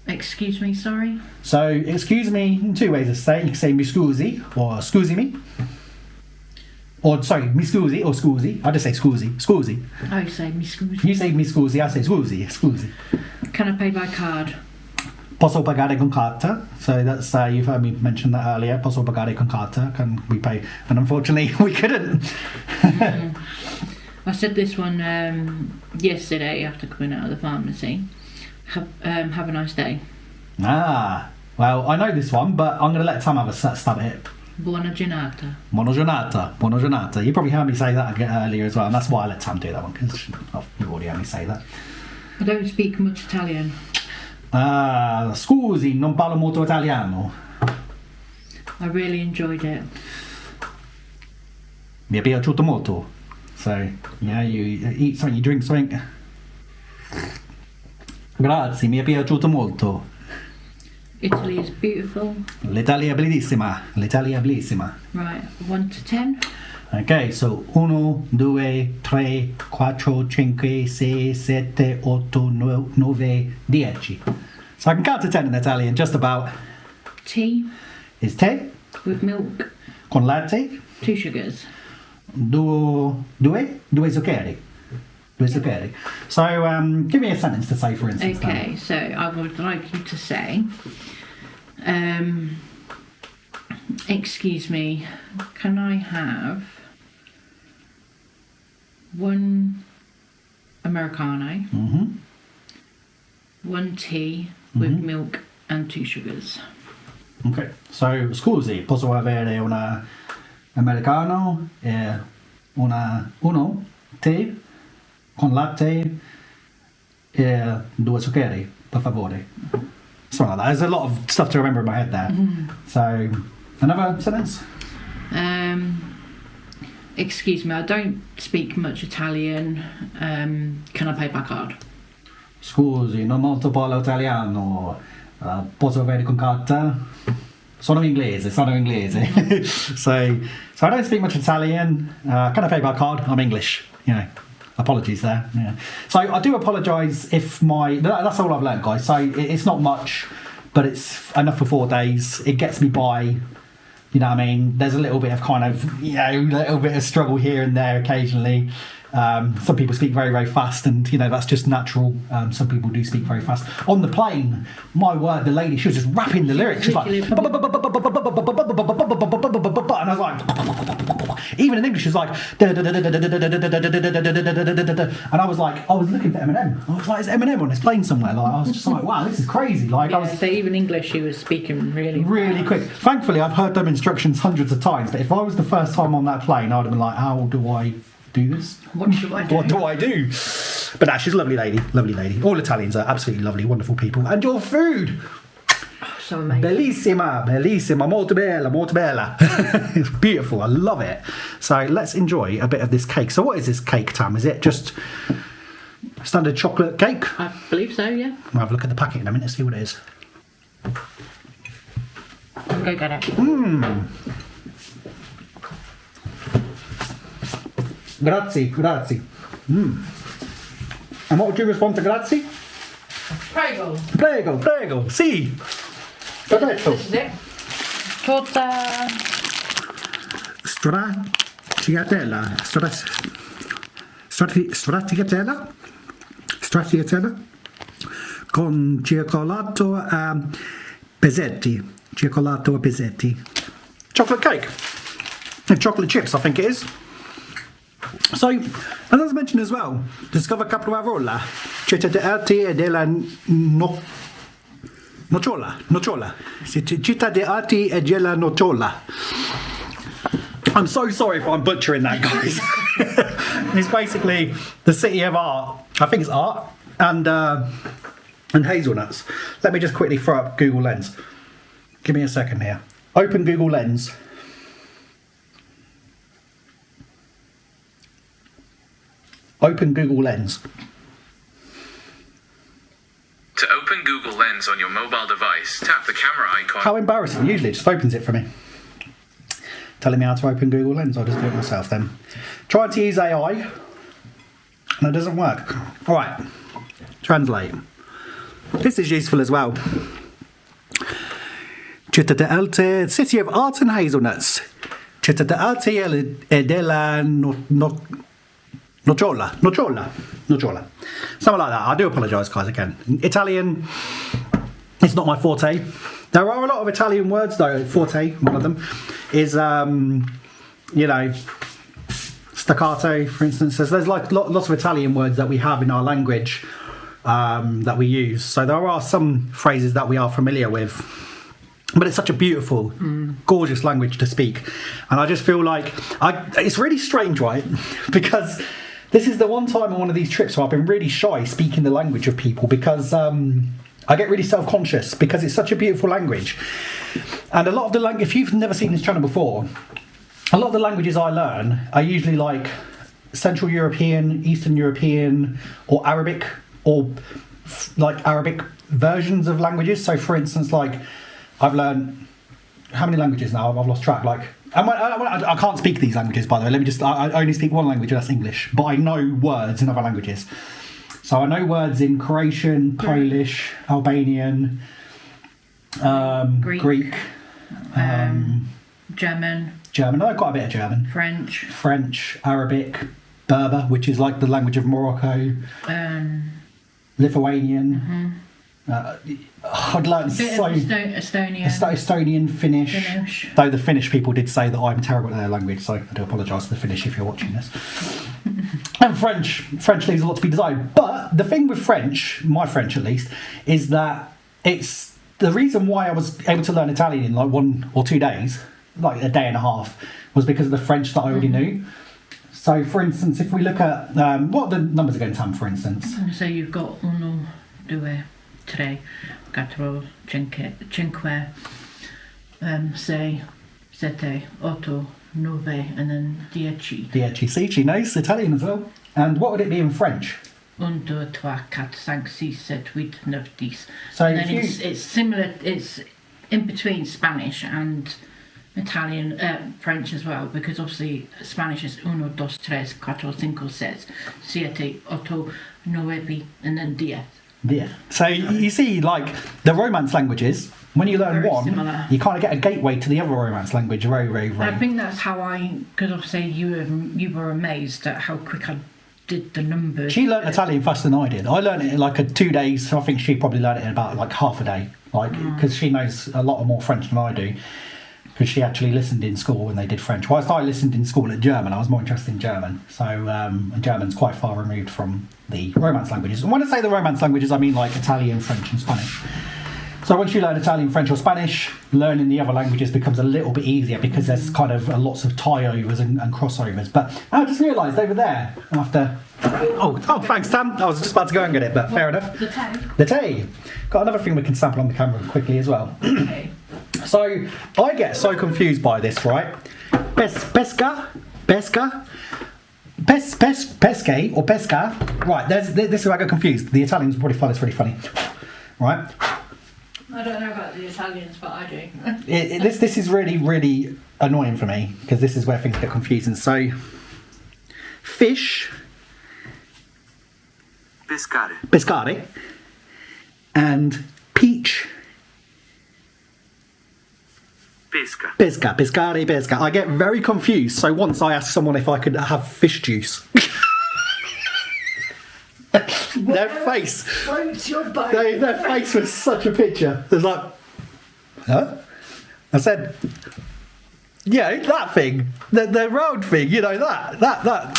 Excuse me, sorry. So excuse me in two ways of saying. You can say mi scusi or scusi me. Or sorry, mi scusi or scusi. I just say scusi. I say mi scusi. You say mi scusi, I say scusi. Can I pay by card? Posso pagare con carta. So that's you've heard me mention that earlier. Posso pagare con carta. Can we pay? And unfortunately, we couldn't. I said this one yesterday after coming out of the pharmacy. Have a nice day. Well, I know this one, but I'm going to let Tam have a stab at it. Buona giornata. Buona giornata. You probably heard me say that earlier as well, and that's why I let Tam do that one, because you've already heard me say that. I don't speak much Italian. Scusi, non parlo molto italiano. I really enjoyed it. Mi è piaciuto molto. So, yeah, you eat something, you drink something. Grazie, mi è piaciuto molto. Italy is beautiful. L'Italia è bellissima. L'Italia è bellissima. Right, 1 to 10. Ok, so 1, 2, 3, 4, 5, 6, 7, 8, 9, 10. So I can count to 10 in Italian, just about. Tea Is tè with milk, con latte, 2 sugars. due zuccheri. Due zuccheri. So give me a sentence to say, for instance. Okay, so I would like you to say, excuse me, can I have 1 Americano, 1 tea with milk and 2 sugars? Ok, so scusi, posso avere una americano e uno tè con latte e 2 zuccheri, per favore. Something like that. There's a lot of stuff to remember in my head there. So, another sentence? Excuse me, I don't speak much Italian. Can I pay by card? Scusi, non molto parlo italiano. Posso avere con carta? Sono inglese. So I don't speak much Italian. Can I pay by card? I'm English. You know, apologies there. Yeah. So I do apologise if that's all I've learned, guys. So it's not much, but it's enough for 4 days. It gets me by. You know what I mean? There's a little bit of a little bit of struggle here and there occasionally. Some people speak very, very fast, and you know that's just natural. Some people do speak very fast. On the plane, my word, the lady, she was just rapping the lyrics. She was like, and I was like, even in English, she was like, and I was like, I was looking for Eminem. I was like, is Eminem on this plane somewhere? Like, I was just like, wow, this is crazy. Like, So even English, she was speaking really quick. Thankfully, I've heard them instructions hundreds of times, but if I was the first time on that plane, I would have been like, how do I do this? What do I do? What do I do? But no, she's a lovely lady. All Italians are absolutely lovely, wonderful people. And your food, So amazing. bellissima, molto bella. It's beautiful. I love it. So let's enjoy a bit of this cake. So what is this cake, Tam? Is it just standard chocolate cake? I believe so, yeah. I'll have a look at the packet in a minute, see what it is. Go get it. Grazie. And what would you respond to grazie? Prego. Prego, sì. Perfetto. This is it. Torta. Stracciatella con cioccolato a pezzetti. Chocolate cake. And chocolate chips, I think it is. So, as I was mentioned as well, discover Caprarola, città d'arte e della nocciola. Città d'arte e della nocciola. I'm so sorry if I'm butchering that, guys. It's basically the city of art. I think it's art and hazelnuts. Let me just quickly throw up Google Lens. Give me a second here. Open Google Lens. Open Google Lens. To open Google Lens on your mobile device, tap the camera icon. How embarrassing. Usually it just opens it for me. Telling me how to open Google Lens. I'll just do it myself then. Trying to use AI. And it doesn't work. Alright. Translate. This is useful as well. Città d'arte, city of art and hazelnuts. Città d'arte e della nocciola. Something like that. I do apologise, guys, again. Italian, it's not my forte. There are a lot of Italian words, though. Forte, one of them, is, staccato, for instance. There's like lots of Italian words that we have in our language that we use. So there are some phrases that we are familiar with. But it's such a beautiful, gorgeous language to speak. And I just feel like, it's really strange, right? Because this is the one time on one of these trips where I've been really shy speaking the language of people because, I get really self-conscious because it's such a beautiful language. And a lot of the language, if you've never seen this channel before, a lot of the languages I learn are usually like Central European, Eastern European, or Arabic, or like Arabic versions of languages. So for instance, like I've learned, how many languages now? I've lost track. Like I can't speak these languages, by the way. I only speak one language, and that's English. But I know words in other languages. So I know words in Croatian, Polish, Albanian, Greek, German. German. I've got a bit of German. French, Arabic, Berber, which is like the language of Morocco. Lithuanian. I'd learned Estonian, Finnish. Though the Finnish people did say that I'm terrible at their language, so I do apologise to the Finnish if you're watching this. And French leaves a lot to be desired. But the thing with French, my French at least, is that it's the reason why I was able to learn Italian in like 1 or 2 days, like a day and a half, was because of the French that I already knew. So, for instance, if we look at what are the numbers again, Tam? For instance, so you've got 1, 2, 3, 4, 5, 6, 7, 8, 9, and then 10. 10. See, she knows Italian as well. And what would it be in French? 1, 2, 3, 4, 5, 6, 7, 8, 9, 10. So and then it's similar, it's in between Spanish and Italian, French as well, because obviously Spanish is 1, 2, 3, 4, 5, 6, 7, 8, 9, and then 10. Yeah. So you see, like the Romance languages, when you learn one, similar. You kind of get a gateway to the other Romance language very, very, very. I think that's how because obviously you were amazed at how quick I did the numbers. She learnt Italian faster than I did. I learned it in like 2 days. So I think she probably learned it in about like half a day, like because she knows a lot more French than I do. Because she actually listened in school when they did French. Whilst I listened in school at German, I was more interested in German. So German's quite far removed from the Romance languages. And when I say the Romance languages, I mean like Italian, French and Spanish. So once you learn Italian, French or Spanish, learning the other languages becomes a little bit easier because there's kind of lots of tie-overs and crossovers. But I just realised over there, after... Oh, thanks, Tam. I was just about to go and get it, but fair enough. The tea. Got another thing we can sample on the camera quickly as well. Okay. So I get so confused by this, right? Pesca, or pesca. Right, this is where I get confused. The Italians probably find this really funny, right? I don't know about the Italians, but I do. This is really, really annoying for me because this is where things get confusing. So, fish, pescare, and peach. Pesca. I get very confused. So once I asked someone if I could have fish juice. Their face. Their face was such a picture. It was like, huh? I said, yeah, that thing. The round thing, you know, that,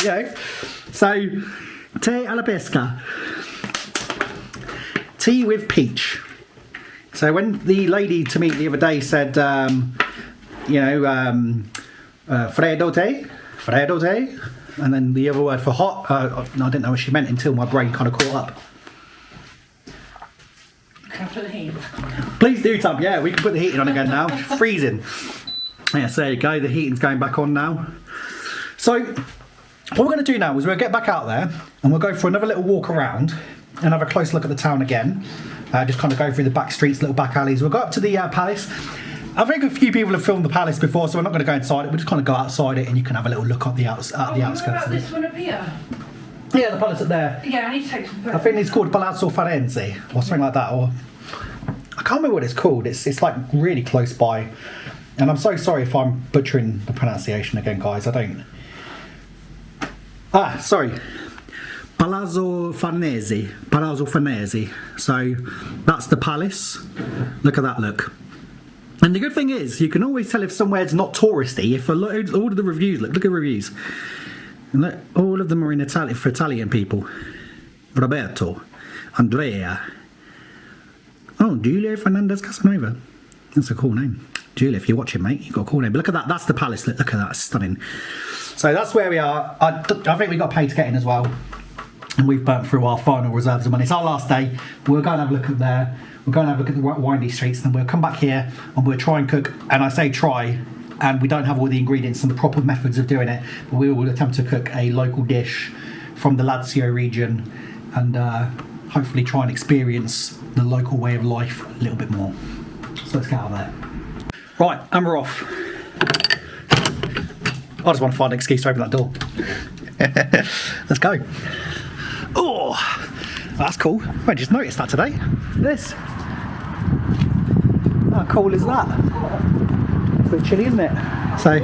you know. So, tea alla pesca. Tea with peach. So when the lady to meet the other day said, freddo tea, and then the other word for hot, I didn't know what she meant until my brain kind of caught up. Can I put the heat on? Please do, Tom. Yeah, we can put the heating on again now. It's freezing. Yes, there you go. The heating's going back on now. So what we're going to do now is we'll get back out there and we'll go for another little walk around and have a close look at the town again. Just kind of go through the back streets, little back alleys. We'll go up to the palace. I think a few people have filmed the palace before, so we're not going to go inside it. We'll just kind of go outside it and you can have a little look at the outskirts. What about this one up here? Yeah, the palace up there. Yeah, I need to take some photos. I think it's called Palazzo Florence or something like that. Or I can't remember what it's called. It's like really close by. And I'm so sorry if I'm butchering the pronunciation again, guys. I don't... Sorry. Palazzo Farnese. So that's the palace. Look at that look. And the good thing is, you can always tell if somewhere's not touristy. If all of the reviews, look at reviews. And look, all of them are in Italian for Italian people. Roberto, Andrea. Oh, Giulia Fernandez Casanova. That's a cool name. Julia, if you're watching, mate, you've got a cool name. But look at that, that's the palace. Look at that, stunning. So that's where we are. I think we got paid to get in as well. and we've burnt through our final reserves of money. It's our last day. We're going to have a look at there. We're going to have a look at the windy streets, and then we'll come back here and we'll try and cook. And I say try, and we don't have all the ingredients and the proper methods of doing it, but we will attempt to cook a local dish from the Lazio region, and hopefully try and experience the local way of life a little bit more. So let's get out of there. Right, and we're off. I just want to find an excuse to open that door. Let's go. Oh, that's cool. I just noticed that today. This. How cool is that? It's a bit chilly, isn't it? So,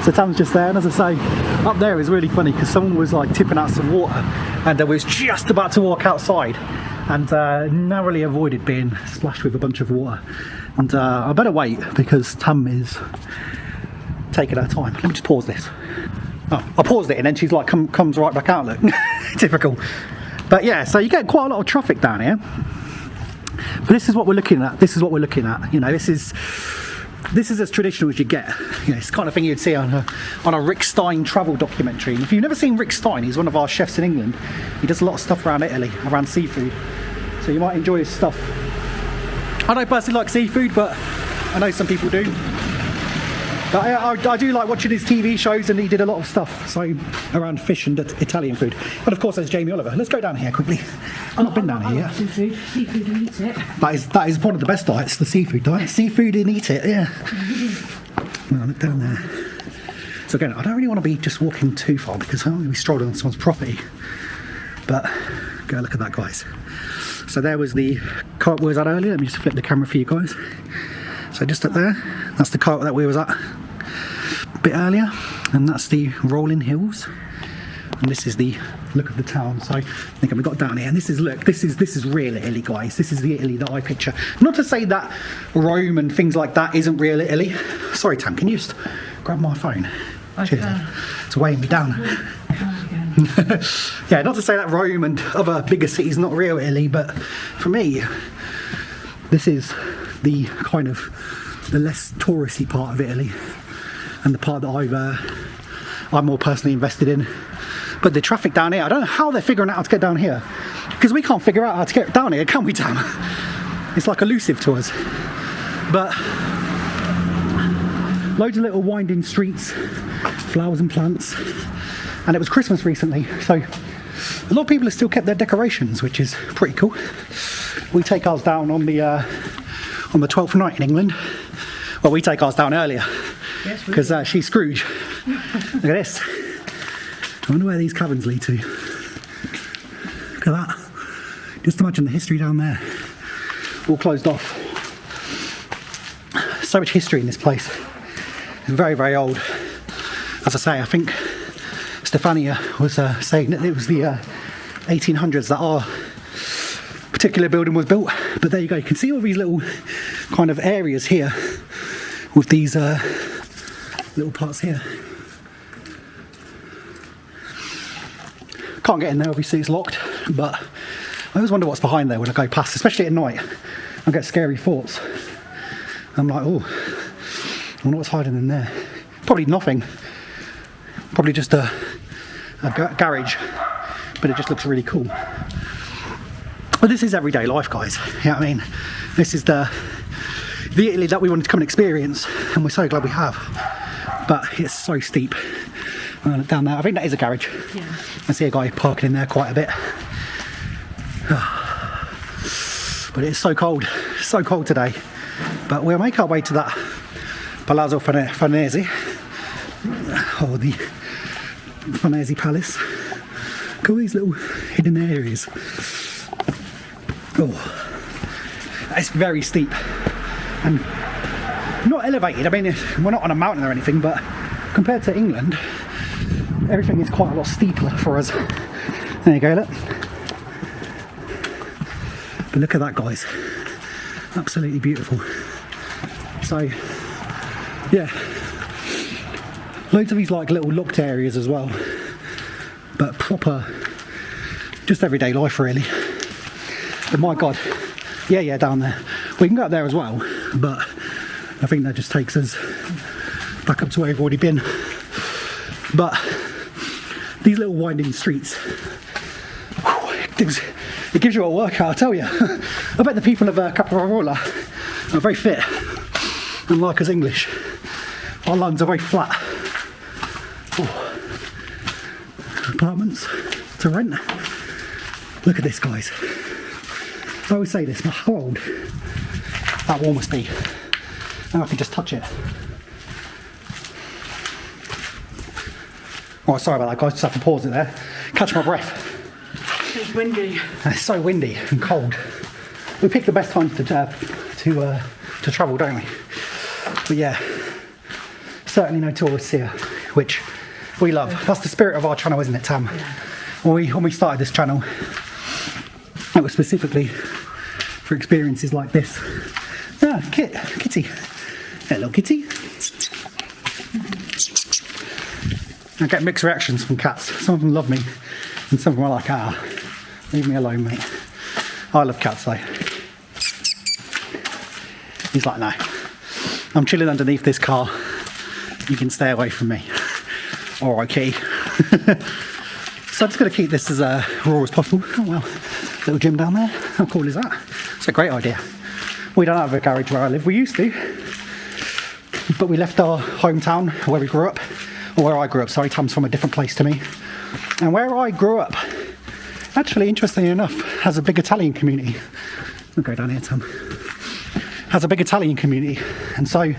so Tam's just there, and as I say, up there is really funny because someone was like tipping out some water, and I was just about to walk outside, and narrowly avoided being splashed with a bunch of water. And I better wait because Tam is taking her time. Let me just pause this. Oh, I paused it and then she's like comes right back out. Look, typical. But yeah, so you get quite a lot of traffic down here. But this is what we're looking at. This is what we're looking at. You know, this is as traditional as you get. You know, it's the kind of thing you'd see on a Rick Stein travel documentary. And if you've never seen Rick Stein, he's one of our chefs in England. He does a lot of stuff around Italy, around seafood. So you might enjoy his stuff. I don't personally like seafood, but I know some people do. But I do like watching his TV shows, and he did a lot of stuff around fish and Italian food. And of course there's Jamie Oliver. Let's go down here quickly. I've not been down here yet. Seafood and eat it. That is one of the best diets, the seafood diet. Seafood and eat it, yeah. Well, look down there. So again, I don't really want to be just walking too far because I don't want to be strolling on someone's property. But go look at that, guys. So there was the cart we was at earlier. Let me just flip the camera for you guys. So just up there, that's the cart that we was at a bit earlier, and that's the rolling hills. And this is the look of the town. So I think we got down here, and this is real Italy, guys. This is the Italy that I picture. Not to say that Rome and things like that isn't real Italy. Sorry, Tam, can you just grab my phone? Cheers. It's weighing me down. Yeah, not to say that Rome and other bigger cities not real Italy, but for me, this is the kind of the less touristy part of Italy, and the part that I'm more personally invested in. But the traffic down here, I don't know how they're figuring out how to get down here, because we can't figure out how to get down here, can we, Tam? It's like elusive to us. But loads of little winding streets, flowers and plants. And it was Christmas recently, so a lot of people have still kept their decorations, which is pretty cool. We take ours down on the 12th night in England. Well, we take ours down earlier because she's Scrooge. Look at this. I wonder where these caverns lead to. Look at that. Just imagine the history down there. All closed off. So much history in this place. It's very, very old. As I say, I think Stefania was saying that it was the 1800s that our particular building was built. But there you go, you can see all these little kind of areas here with these little parts here. Can't get in there, obviously it's locked, but I always wonder what's behind there when I go past, especially at night. I get scary thoughts. I'm like, oh, I wonder what's hiding in there. Probably nothing. Probably just a garage, but it just looks really cool. But this is everyday life, guys. You know what I mean? This is the Italy that we wanted to come and experience, and we're so glad we have. But it's so steep. Down there, I think that is a garage. Yeah. I see a guy parking in there quite a bit. But it's so cold today. But we'll make our way to that Palazzo Farnese, or the Farnese Palace. Look at all these little hidden areas. Oh, it's very steep and not elevated. I mean, we're not on a mountain or anything, but compared to England, everything is quite a lot steeper for us. There you go, look. But look at that, guys. Absolutely beautiful. So, yeah. Loads of these like little locked areas as well. But proper, just everyday life really. But my God. Yeah, down there. We can go up there as well, but I think that just takes us back up to where we've already been. But these little winding streets. It gives you a workout, I tell you. I bet the people of Caprarola are very fit and like us English. Our lungs are very flat. Oh. Apartments to rent. Look at this, guys. I always say this, but how old that wall must be. And I can just touch it. Oh, sorry about that, guys. Just have to pause it there. Catch my breath. It's windy. It's so windy and cold. We pick the best times to travel, don't we? But yeah, certainly no tourists here, which we love. That's the spirit of our channel, isn't it, Tam? Yeah. When we started this channel, it was specifically for experiences like this. Ah, kitty. Hello, kitty. I get mixed reactions from cats. Some of them love me, and some of them are like, leave me alone, mate. I love cats, though. He's like, no. I'm chilling underneath this car. You can stay away from me. All right, key. So I'm just going to keep this as raw as possible. Oh, well. Little gym down there. How cool is that? It's a great idea. We don't have a garage where I live. We used to. But we left our hometown where we grew up. Or where I grew up, sorry. Tam's from a different place to me. And where I grew up, actually, interestingly enough, has a big Italian community. I'll go down here, Tam. Has a big Italian community. And so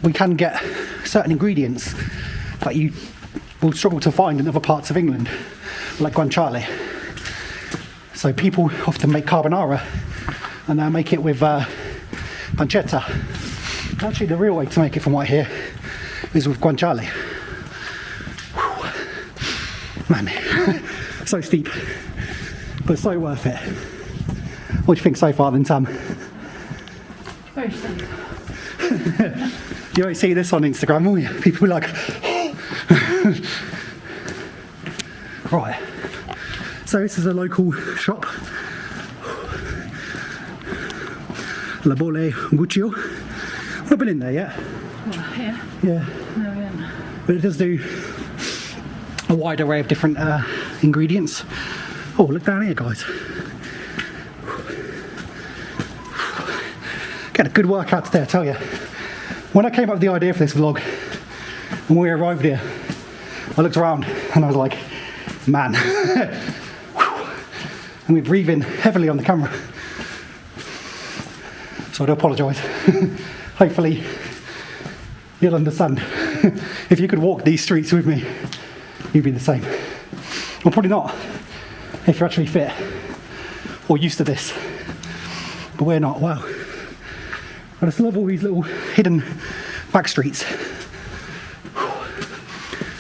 we can get certain ingredients that you will struggle to find in other parts of England, like guanciale. So people often make carbonara and they'll make it with pancetta. Actually, the real way to make it from what I hear is with guanciale. Whew. Man, so steep, but so worth it. What do you think so far then, Tam? Very steep. You won't see this on Instagram, will you? People are like, right. So this is a local shop. La Bolle Guccio. I've not been in there yet. What, here? Yeah. No, we haven't. But it does do a wide array of different ingredients. Oh, look down here, guys. Get a good workout today, I tell you. When I came up with the idea for this vlog, and we arrived here, I looked around and I was like, man. And we're breathing heavily on the camera. So I do apologise. Hopefully you'll understand. If you could walk these streets with me, you'd be the same. Well, probably not, if you're actually fit or used to this. But we're not, wow. But I still love all these little hidden back streets.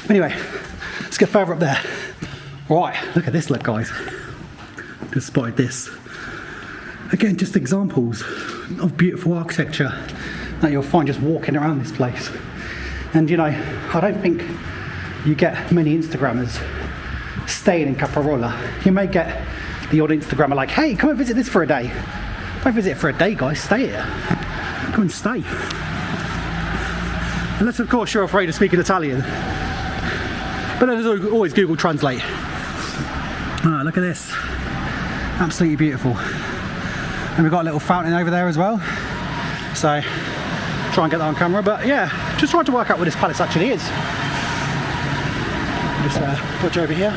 Anyway, let's get further up there. Right, look at this, look, guys. Just spotted this. Again, just examples of beautiful architecture that you'll find just walking around this place. And you know, I don't think you get many Instagrammers staying in Caprarola. You may get the odd Instagrammer like, hey, come and visit this for a day. Don't visit it for a day, guys, stay here. Come and stay. Unless, of course, you're afraid of speaking Italian. But there's always Google Translate. Ah, look at this. Absolutely beautiful. And we've got a little fountain over there as well. So, try and get that on camera. But yeah, just trying to work out where this palace actually is. Just put you over here.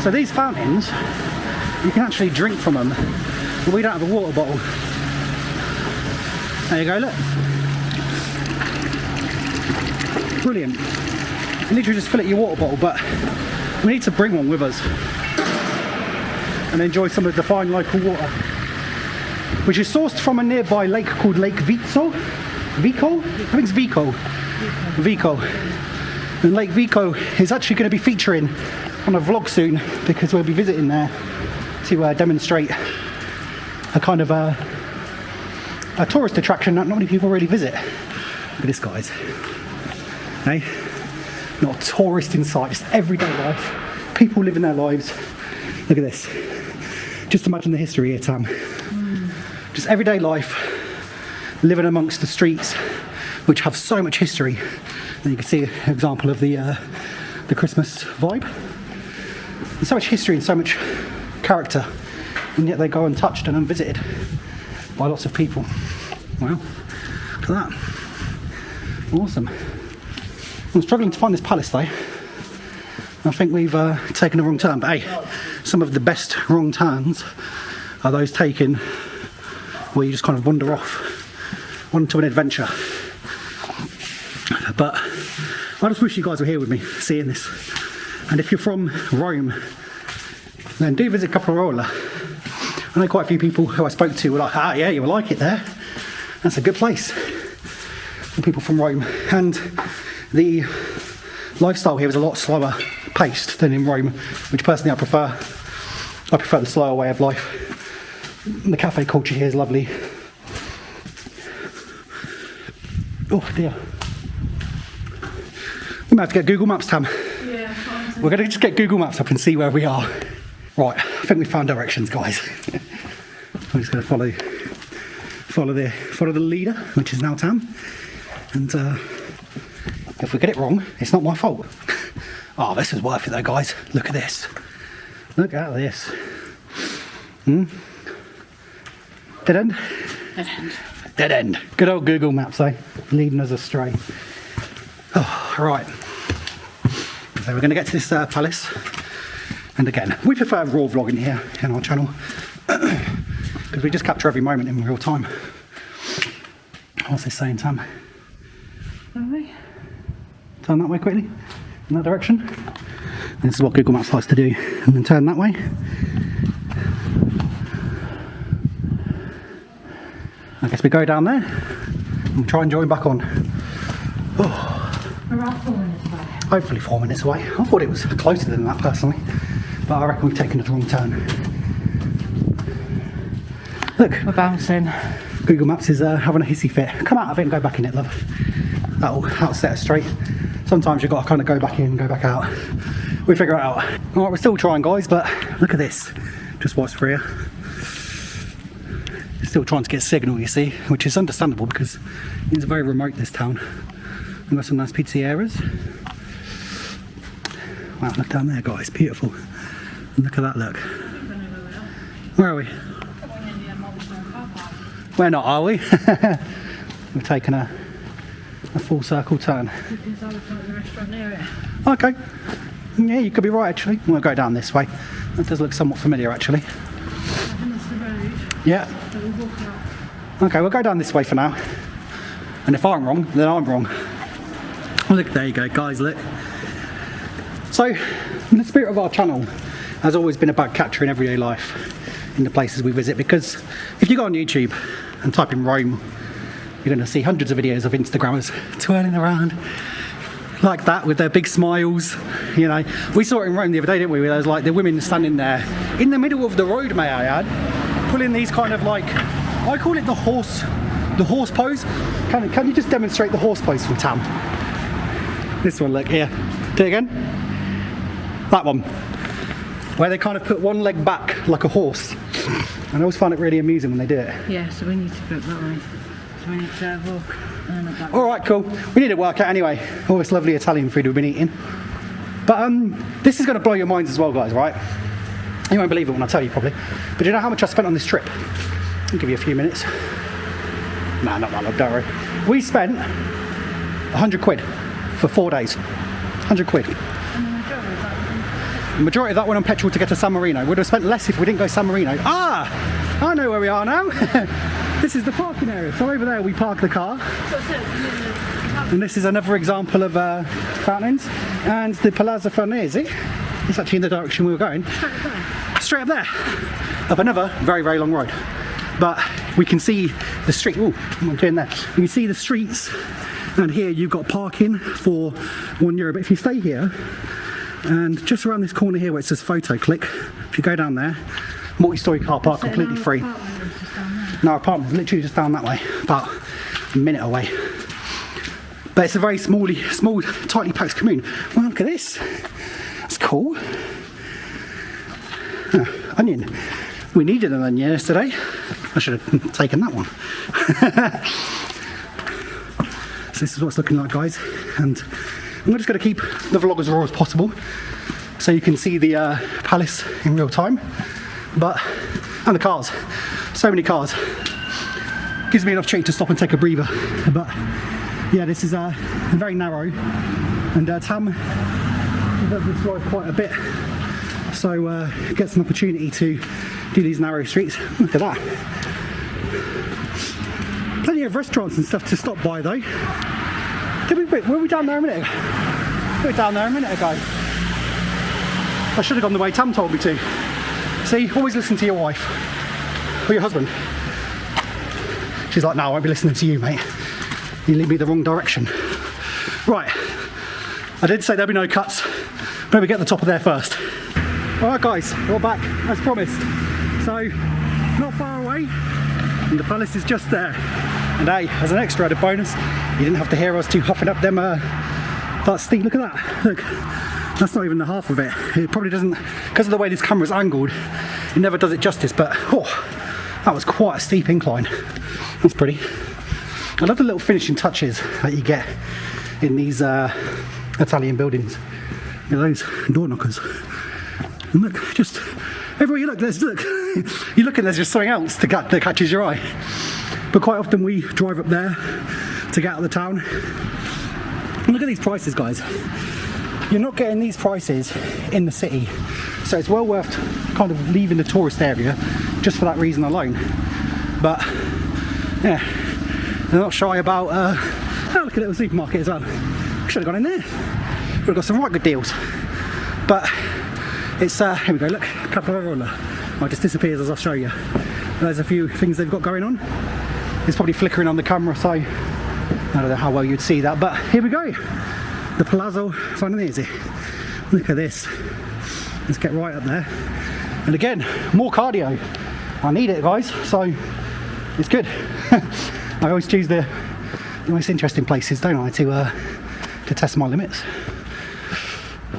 So these fountains, you can actually drink from them. But we don't have a water bottle. There you go, look. Brilliant. You literally just fill it in your water bottle, but we need to bring one with us and enjoy some of the fine local water, which is sourced from a nearby lake called Lake Vico? I think it's Vico. And Lake Vico is actually going to be featuring on a vlog soon, because we'll be visiting there to demonstrate a kind of a tourist attraction that not many people really visit. Look at this, guys. Hey? Not a tourist in sight, just everyday life. People living their lives. Look at this. Just imagine the history here, Tam. Just everyday life, living amongst the streets, which have so much history. Then you can see an example of the Christmas vibe. There's so much history and so much character, and yet they go untouched and unvisited by lots of people. Wow, look at that. Awesome. I'm struggling to find this palace though. I think we've taken a wrong turn, but hey, some of the best wrong turns are those taken where you just kind of wander off onto an adventure. But I just wish you guys were here with me seeing this. And if you're from Rome, then do visit Caprarola. I know quite a few people who I spoke to were like, ah yeah, you will like it there. That's a good place for people from Rome. And the lifestyle here is a lot slower paced than in Rome, which personally I prefer. I prefer the slower way of life. The cafe culture here is lovely. Oh dear. We might have to get Google Maps, Tam. Yeah, We're going to just get Google Maps up and see where we are. Right, I think we found directions, guys. I'm just going to follow the leader, which is now Tam. And if we get it wrong, it's not my fault. Oh, this is worth it though, guys. Look at this. Look at this. Dead end? Dead end. Dead end. Good old Google Maps, eh? Leading us astray. Oh, right. So we're going to get to this palace. And again, we prefer raw vlogging here in our channel because we just capture every moment in real time. What's this saying, Tam? Alright. Turn that way quickly, in that direction. This is what Google Maps likes to do. And then turn that way. I guess we go down there and try and join back on. Oh. We're about 4 minutes away. Hopefully 4 minutes away. I thought it was closer than that personally, but I reckon we've taken a wrong turn. Look, We're bouncing. Google Maps is having a hissy fit. Come out of it and go back in it, love. That'll set us straight. Sometimes you've got to kind of go back in and go back out. We figure it out. Alright, we're still trying, guys, but look at this. Just what's for you. Still trying to get signal, you see, which is understandable because it's very remote, this town. We've got some nice pizzerias. Wow, look down there, guys, beautiful. And look at that, look. Where are we? We're not, are we? We've taken a full circle turn. Because I was at the restaurant near it. Okay. Yeah, you could be right, actually. We'll go down this way. That does look somewhat familiar, actually. And that's the road. Yeah. So we'll walk out. Okay, we'll go down this way for now. And if I'm wrong, then I'm wrong. Look, there you go, guys, look. So, the spirit of our channel has always been about capturing everyday life in the places we visit, because if you go on YouTube and type in Rome, you're going to see hundreds of videos of Instagrammers twirling around like that with their big smiles. You know, we saw it in Rome the other day, didn't we? Where there was like the women standing there in the middle of the road, may I add, pulling these kind of like, I call it the horse pose. Can you just demonstrate the horse pose from Tam? This one, look here. Do it again. That one, where they kind of put one leg back like a horse. And I always find it really amusing when they do it. Yeah, so we need to go that way. So we need to walk and then back. All right, cool. We need to work out anyway. All this lovely Italian food we've been eating. But this is going to blow your minds as well, guys, right? You won't believe it when I tell you, probably. But do you know how much I spent on this trip? I'll give you a few minutes. Nah, not that long, don't worry. We spent 100 quid for 4 days. 100 quid. The majority of that went on petrol to get to San Marino. We'd have spent less if we didn't go San Marino. Ah! I know where we are now. This is the parking area. So over there we park the car. And this is another example of fountains. And the Palazzo Farnese is actually in the direction we were going. Straight up there. Up another very, very long road. But we can see the street. Oh, I'm doing that. You can see the streets. And here you've got parking for €1. But if you stay here, and just around this corner here where it says photo click, if you go down there, multi-storey car park, completely free. No, apartment is literally just down that way, about a minute away. But it's a very small, tightly packed commune. Well, look at this. That's cool. Oh, onion. We needed an onion yesterday. I should have taken that one. So this is what it's looking like, guys, and I'm just going to keep the vlog as raw as possible so you can see the palace in real time, and the cars, so many cars, gives me an opportunity to stop and take a breather. But yeah, this is very narrow, and Tam does this drive quite a bit, so gets an opportunity to do these narrow streets. Look at that. Plenty of restaurants and stuff to stop by though. Were we down there a minute ago? We were down there a minute ago. I should have gone the way Tam told me to. See, always listen to your wife. Or your husband. She's like, no, I won't be listening to you, mate. You lead me the wrong direction. Right. I did say there'll be no cuts. But we get the top of there first. Alright guys, we're back as promised. So, not far away. And the palace is just there. And hey, as an extra added bonus, you didn't have to hear us two huffing up them that steam. Look at that. Look, that's not even the half of it. It probably doesn't, because of the way this camera's angled, it never does it justice, but that was quite a steep incline. That's pretty. I love the little finishing touches that you get in these Italian buildings. You know, those door knockers. And look, just everywhere you look, you look and there's just something else that catches your eye. But quite often we drive up there to get out of the town. And look at these prices, guys. You're not getting these prices in the city, so it's well worth kind of leaving the tourist area just for that reason alone. But yeah, they're not shy about oh, look at a little supermarket as well. Should have gone in there. Would have got some right good deals. But it's here we go, look, Caprarola. It just disappears as I'll show you. There's a few things they've got going on. It's probably flickering on the camera, so I don't know how well you'd see that, but here we go. The Palazzo Farnese. Look at this. Let's get right up there. And again, more cardio. I need it, guys, so it's good. I always choose the most interesting places, don't I, to test my limits.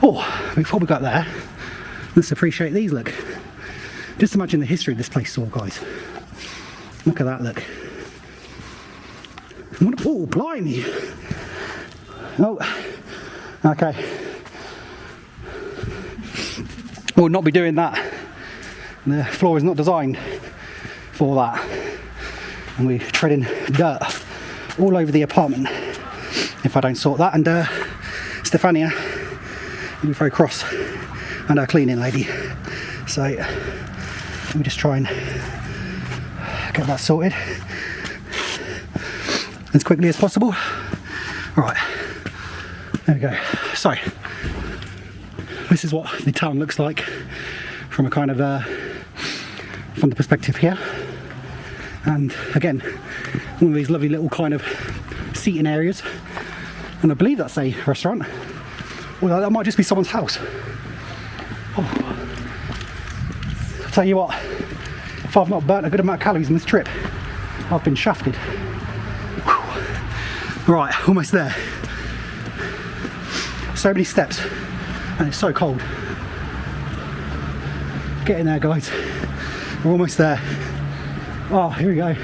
Oh, before we got there, let's appreciate these, look. Just imagine the history of this place saw, guys. Look at that, look. Oh, blimey. Oh, okay. We'll not be doing that. The floor is not designed for that. And we're treading dirt all over the apartment if I don't sort that. And Stefania will be very cross, and our cleaning lady. So let me just try and get that sorted as quickly as possible. Right, there we go. So this is what the town looks like from a kind of from the perspective here. And again, one of these lovely little kind of seating areas, and I believe that's a restaurant, although that might just be someone's house. Oh. I'll tell you what, if I've not burnt a good amount of calories on this trip, I've been shafted. Whew. Right, almost there. So many steps, and it's so cold. Get in there, guys. We're almost there. Oh, here we go.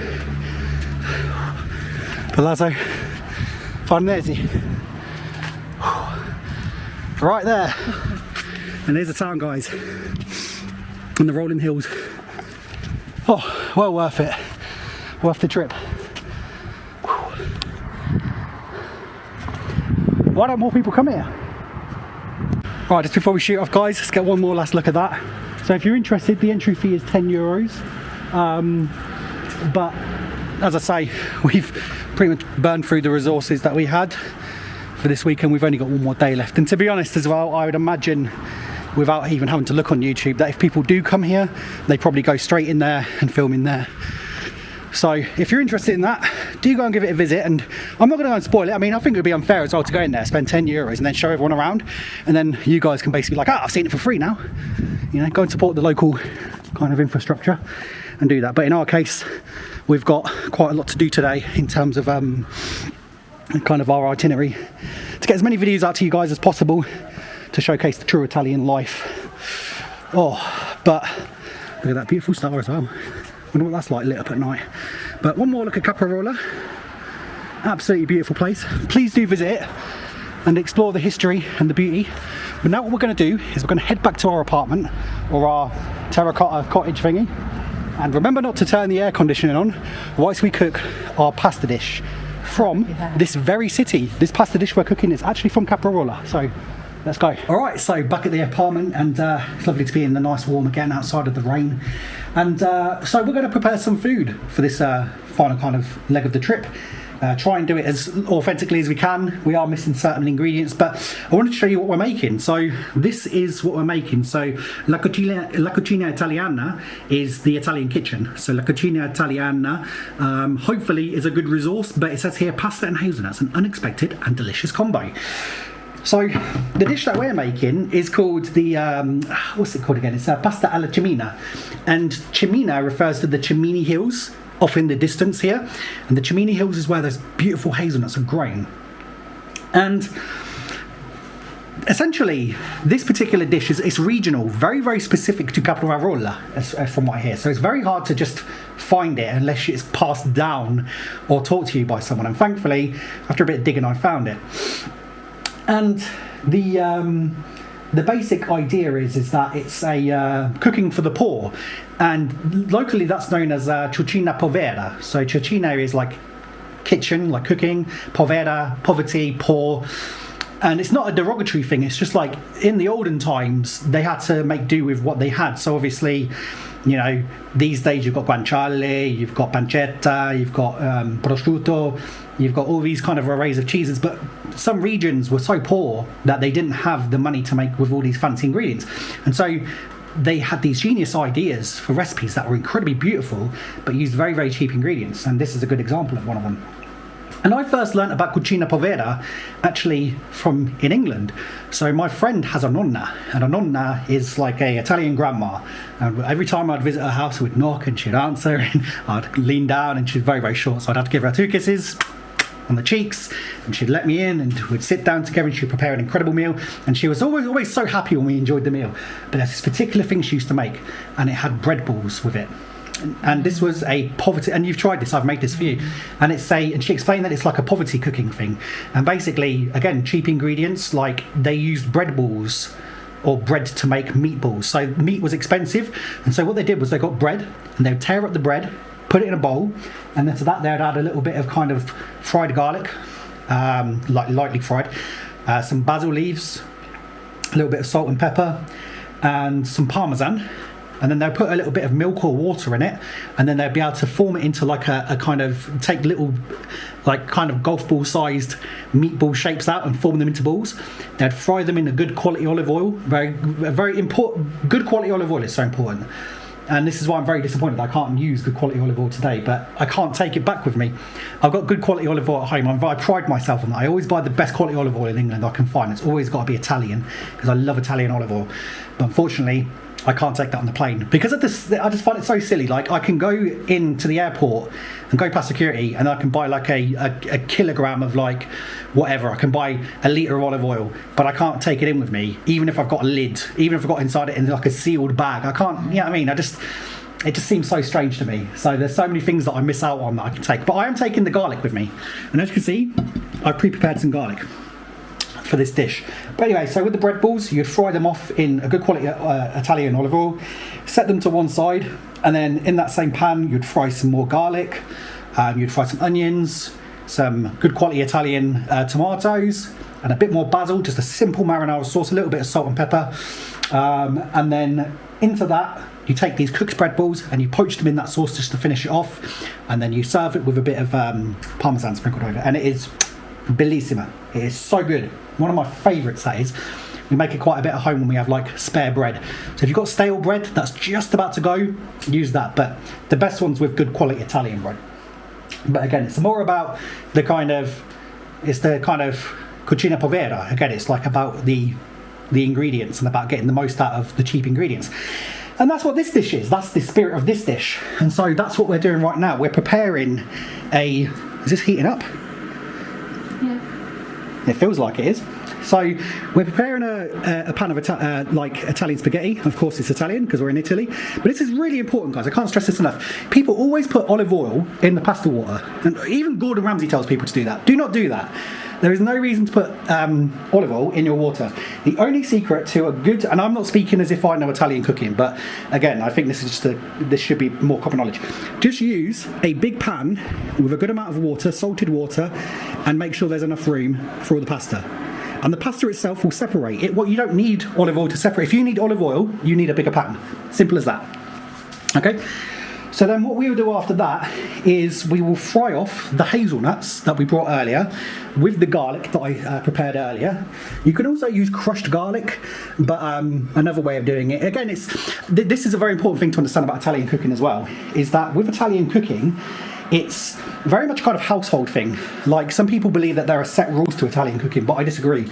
Palazzo Farnese. Right there. And there's the town, guys. And the rolling hills. Oh, well worth it. Worth the trip. Why don't more people come here? Right, just before we shoot off, guys, let's get one more last look at that. So if you're interested, the entry fee is €10. But as I say, we've pretty much burned through the resources that we had for this weekend. We've only got one more day left, and to be honest as well, I would imagine, without even having to look on YouTube, that if people do come here, they probably go straight in there and film in there. So if you're interested in that, do go and give it a visit. And I'm not going to go and spoil it. I mean, I think it would be unfair as well to go in there, spend €10 and then show everyone around, and then you guys can basically be like, I've seen it for free now. You know, go and support the local kind of infrastructure and do that. But in our case, we've got quite a lot to do today in terms of kind of our itinerary, to get as many videos out to you guys as possible to showcase the true Italian life. Oh, but look at that beautiful star as well. I wonder what that's like lit up at night. But one more look at Caprarola, Absolutely beautiful place. Please do visit it and explore the history and the beauty. But now what we're going to do is we're going to head back to our apartment or our terracotta cottage thingy. And remember not to turn the air conditioning on whilst we cook our pasta dish from this very city. This pasta dish we're cooking is actually from Caprarola. So let's go. All right, so back at the apartment, and it's lovely to be in the nice warm again outside of the rain. And so we're going to prepare some food for this final kind of leg of the trip. Try and do it as authentically as we can. We are missing certain ingredients, but I wanted to show you what we're making. So this is what we're making. So La Cucina Italiana is the Italian kitchen. So La Cucina Italiana hopefully is a good resource, but it says here pasta and hazelnuts, an unexpected and delicious combo. So the dish that we're making is called the, what's it called again? It's pasta alla cimina. And cimina refers to the Cimini Hills off in the distance here. And the Cimini Hills is where those beautiful hazelnuts are grown. And essentially, this particular dish is regional, very, very specific to Caprarola, as from what I hear. So it's very hard to just find it unless it's passed down or taught to you by someone. And thankfully, after a bit of digging, I found it. And the basic idea is that it's a cooking for the poor, and locally that's known as cucina povera. So cucina is like kitchen, like cooking, povera, poverty, poor. And it's not a derogatory thing, it's just like in the olden times they had to make do with what they had. So obviously, you know, these days you've got guanciale, you've got pancetta, you've got prosciutto, you've got all these kind of arrays of cheeses, but some regions were so poor that they didn't have the money to make with all these fancy ingredients. And so they had these genius ideas for recipes that were incredibly beautiful, but used very, very cheap ingredients. And this is a good example of one of them. And I first learnt about cucina povera actually from in England. So my friend has a nonna, and a nonna is like a Italian grandma. And every time I'd visit her house, we'd knock and she'd answer, and I'd lean down, and she's very, very short, so I'd have to give her 2 kisses on the cheeks, and she'd let me in, and we'd sit down together, and she'd prepare an incredible meal. And she was always so happy when we enjoyed the meal. But there's this particular thing she used to make, and it had bread balls with it. And this was a poverty, and you've tried this, I've made this for you, and and she explained that it's like a poverty cooking thing. And basically, again, cheap ingredients, like they used bread balls or bread to make meatballs. So meat was expensive, and so what they did was they got bread, and they would tear up the bread, put it in a bowl, and then to that they'd add a little bit of kind of fried garlic, like lightly fried, some basil leaves, a little bit of salt and pepper, and some parmesan. And then they'll put a little bit of milk or water in it, and then they'll be able to form it into like a kind of, take little like kind of golf ball sized meatball shapes out and form them into balls. They'd fry them in a good quality olive oil. Very important. Good quality olive oil is so important. And this is why I'm very disappointed I can't use good quality olive oil today, but I can't take it back with me. I've got good quality olive oil at home. I pride myself on that. I always buy the best quality olive oil in England I can find. It's always got to be Italian, because I love Italian olive oil. But unfortunately, I can't take that on the plane because of this. I just find it so silly. Like, I can go into the airport and go past security, and I can buy like a kilogram of like whatever. I can buy a litre of olive oil, but I can't take it in with me, even if I've got a lid, even if I've got inside it in like a sealed bag. I can't. You know what I mean? It just seems so strange to me. So there's so many things that I miss out on that I can take. But I am taking the garlic with me, and as you can see, I've pre-prepared some garlic for this dish. But anyway, so with the bread balls, you'd fry them off in a good quality Italian olive oil, set them to one side, and then in that same pan you'd fry some more garlic, you'd fry some onions, some good quality Italian tomatoes, and a bit more basil, just a simple marinara sauce, a little bit of salt and pepper, and then into that you take these cooked bread balls and you poach them in that sauce just to finish it off, and then you serve it with a bit of parmesan sprinkled over, and it is bellissima. It is so good. One of my favourites, that is. We make it quite a bit at home when we have like spare bread. So if you've got stale bread that's just about to go, use that. But the best one's with good quality Italian bread. But again, it's more about the kind of cucina povera. Again, it's like about the ingredients and about getting the most out of the cheap ingredients. And that's what this dish is. That's the spirit of this dish. And so that's what we're doing right now. We're preparing is this heating up? Yeah. It feels like it is. So we're preparing a pan of like Italian spaghetti. Of course it's Italian because we're in Italy. But this is really important, guys. I can't stress this enough. People always put olive oil in the pasta water. And even Gordon Ramsay tells people to do that. Do not do that. There is no reason to put olive oil in your water. The only secret to a good, and I'm not speaking as if I know Italian cooking, but again, I think this is this should be more common knowledge. Just use a big pan with a good amount of water, salted water, and make sure there's enough room for all the pasta. And the pasta itself will separate it. Well, you don't need olive oil to separate. If you need olive oil, you need a bigger pan. Simple as that. Okay? So then what we will do after that is we will fry off the hazelnuts that we brought earlier with the garlic that I prepared earlier. You can also use crushed garlic, but another way of doing it, again, this is a very important thing to understand about Italian cooking as well, is that with Italian cooking, it's very much kind of household thing. Like, some people believe that there are set rules to Italian cooking, but I disagree.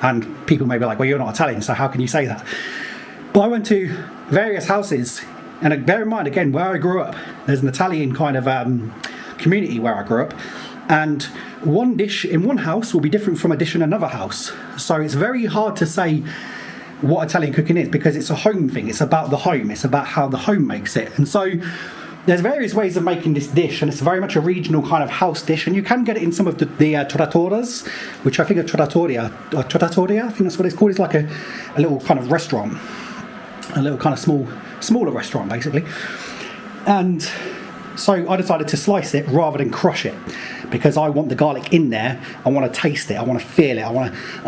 And people may be like, well, you're not Italian, so how can you say that? But I went to various houses, and bear in mind, again, where I grew up, there's an Italian kind of community where I grew up, and one dish in one house will be different from a dish in another house. So it's very hard to say what Italian cooking is, because it's a home thing. It's about the home. It's about how the home makes it. And so there's various ways of making this dish, and it's very much a regional kind of house dish, and you can get it in some of the trattorias, which I think are trattoria, I think that's what it's called. It's like a little kind of restaurant, a little kind of smaller restaurant basically. And so I decided to slice it rather than crush it, because I want the garlic in there. I want to taste it. I want to feel it. I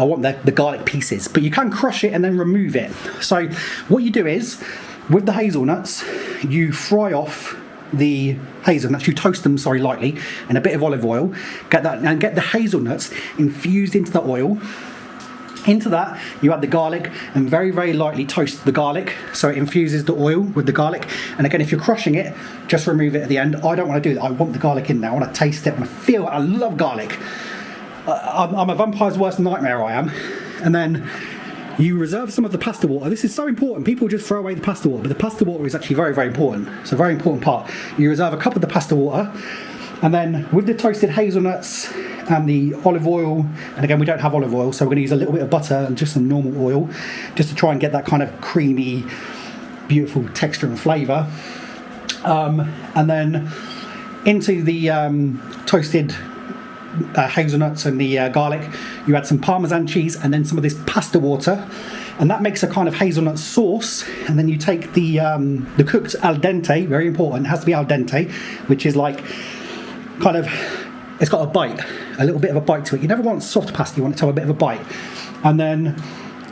want the garlic pieces. But you can crush it and then remove it. So what you do is, with the hazelnuts, you fry off the hazelnuts. You toast them, lightly in a bit of olive oil. Get the hazelnuts infused into the oil. Into that, you add the garlic and very, very lightly toast the garlic so it infuses the oil with the garlic. And again, if you're crushing it, just remove it at the end. I don't want to do that. I want the garlic in there. I want to taste it. I want to feel it. I love garlic. I'm a vampire's worst nightmare, I am. And then you reserve some of the pasta water. This is so important. People just throw away the pasta water, but the pasta water is actually very, very important. It's a very important part. You reserve a cup of the pasta water, and then with the toasted hazelnuts and the olive oil, and again, we don't have olive oil, so we're going to use a little bit of butter and just some normal oil, just to try and get that kind of creamy, beautiful texture and flavour. And then into the toasted hazelnuts and the garlic, you add some Parmesan cheese and then some of this pasta water, and that makes a kind of hazelnut sauce. And then you take the cooked al dente, very important, it has to be al dente, which is like kind of, it's got a bite, a little bit of a bite to it. You never want soft pasta, you want it to have a bit of a bite. And then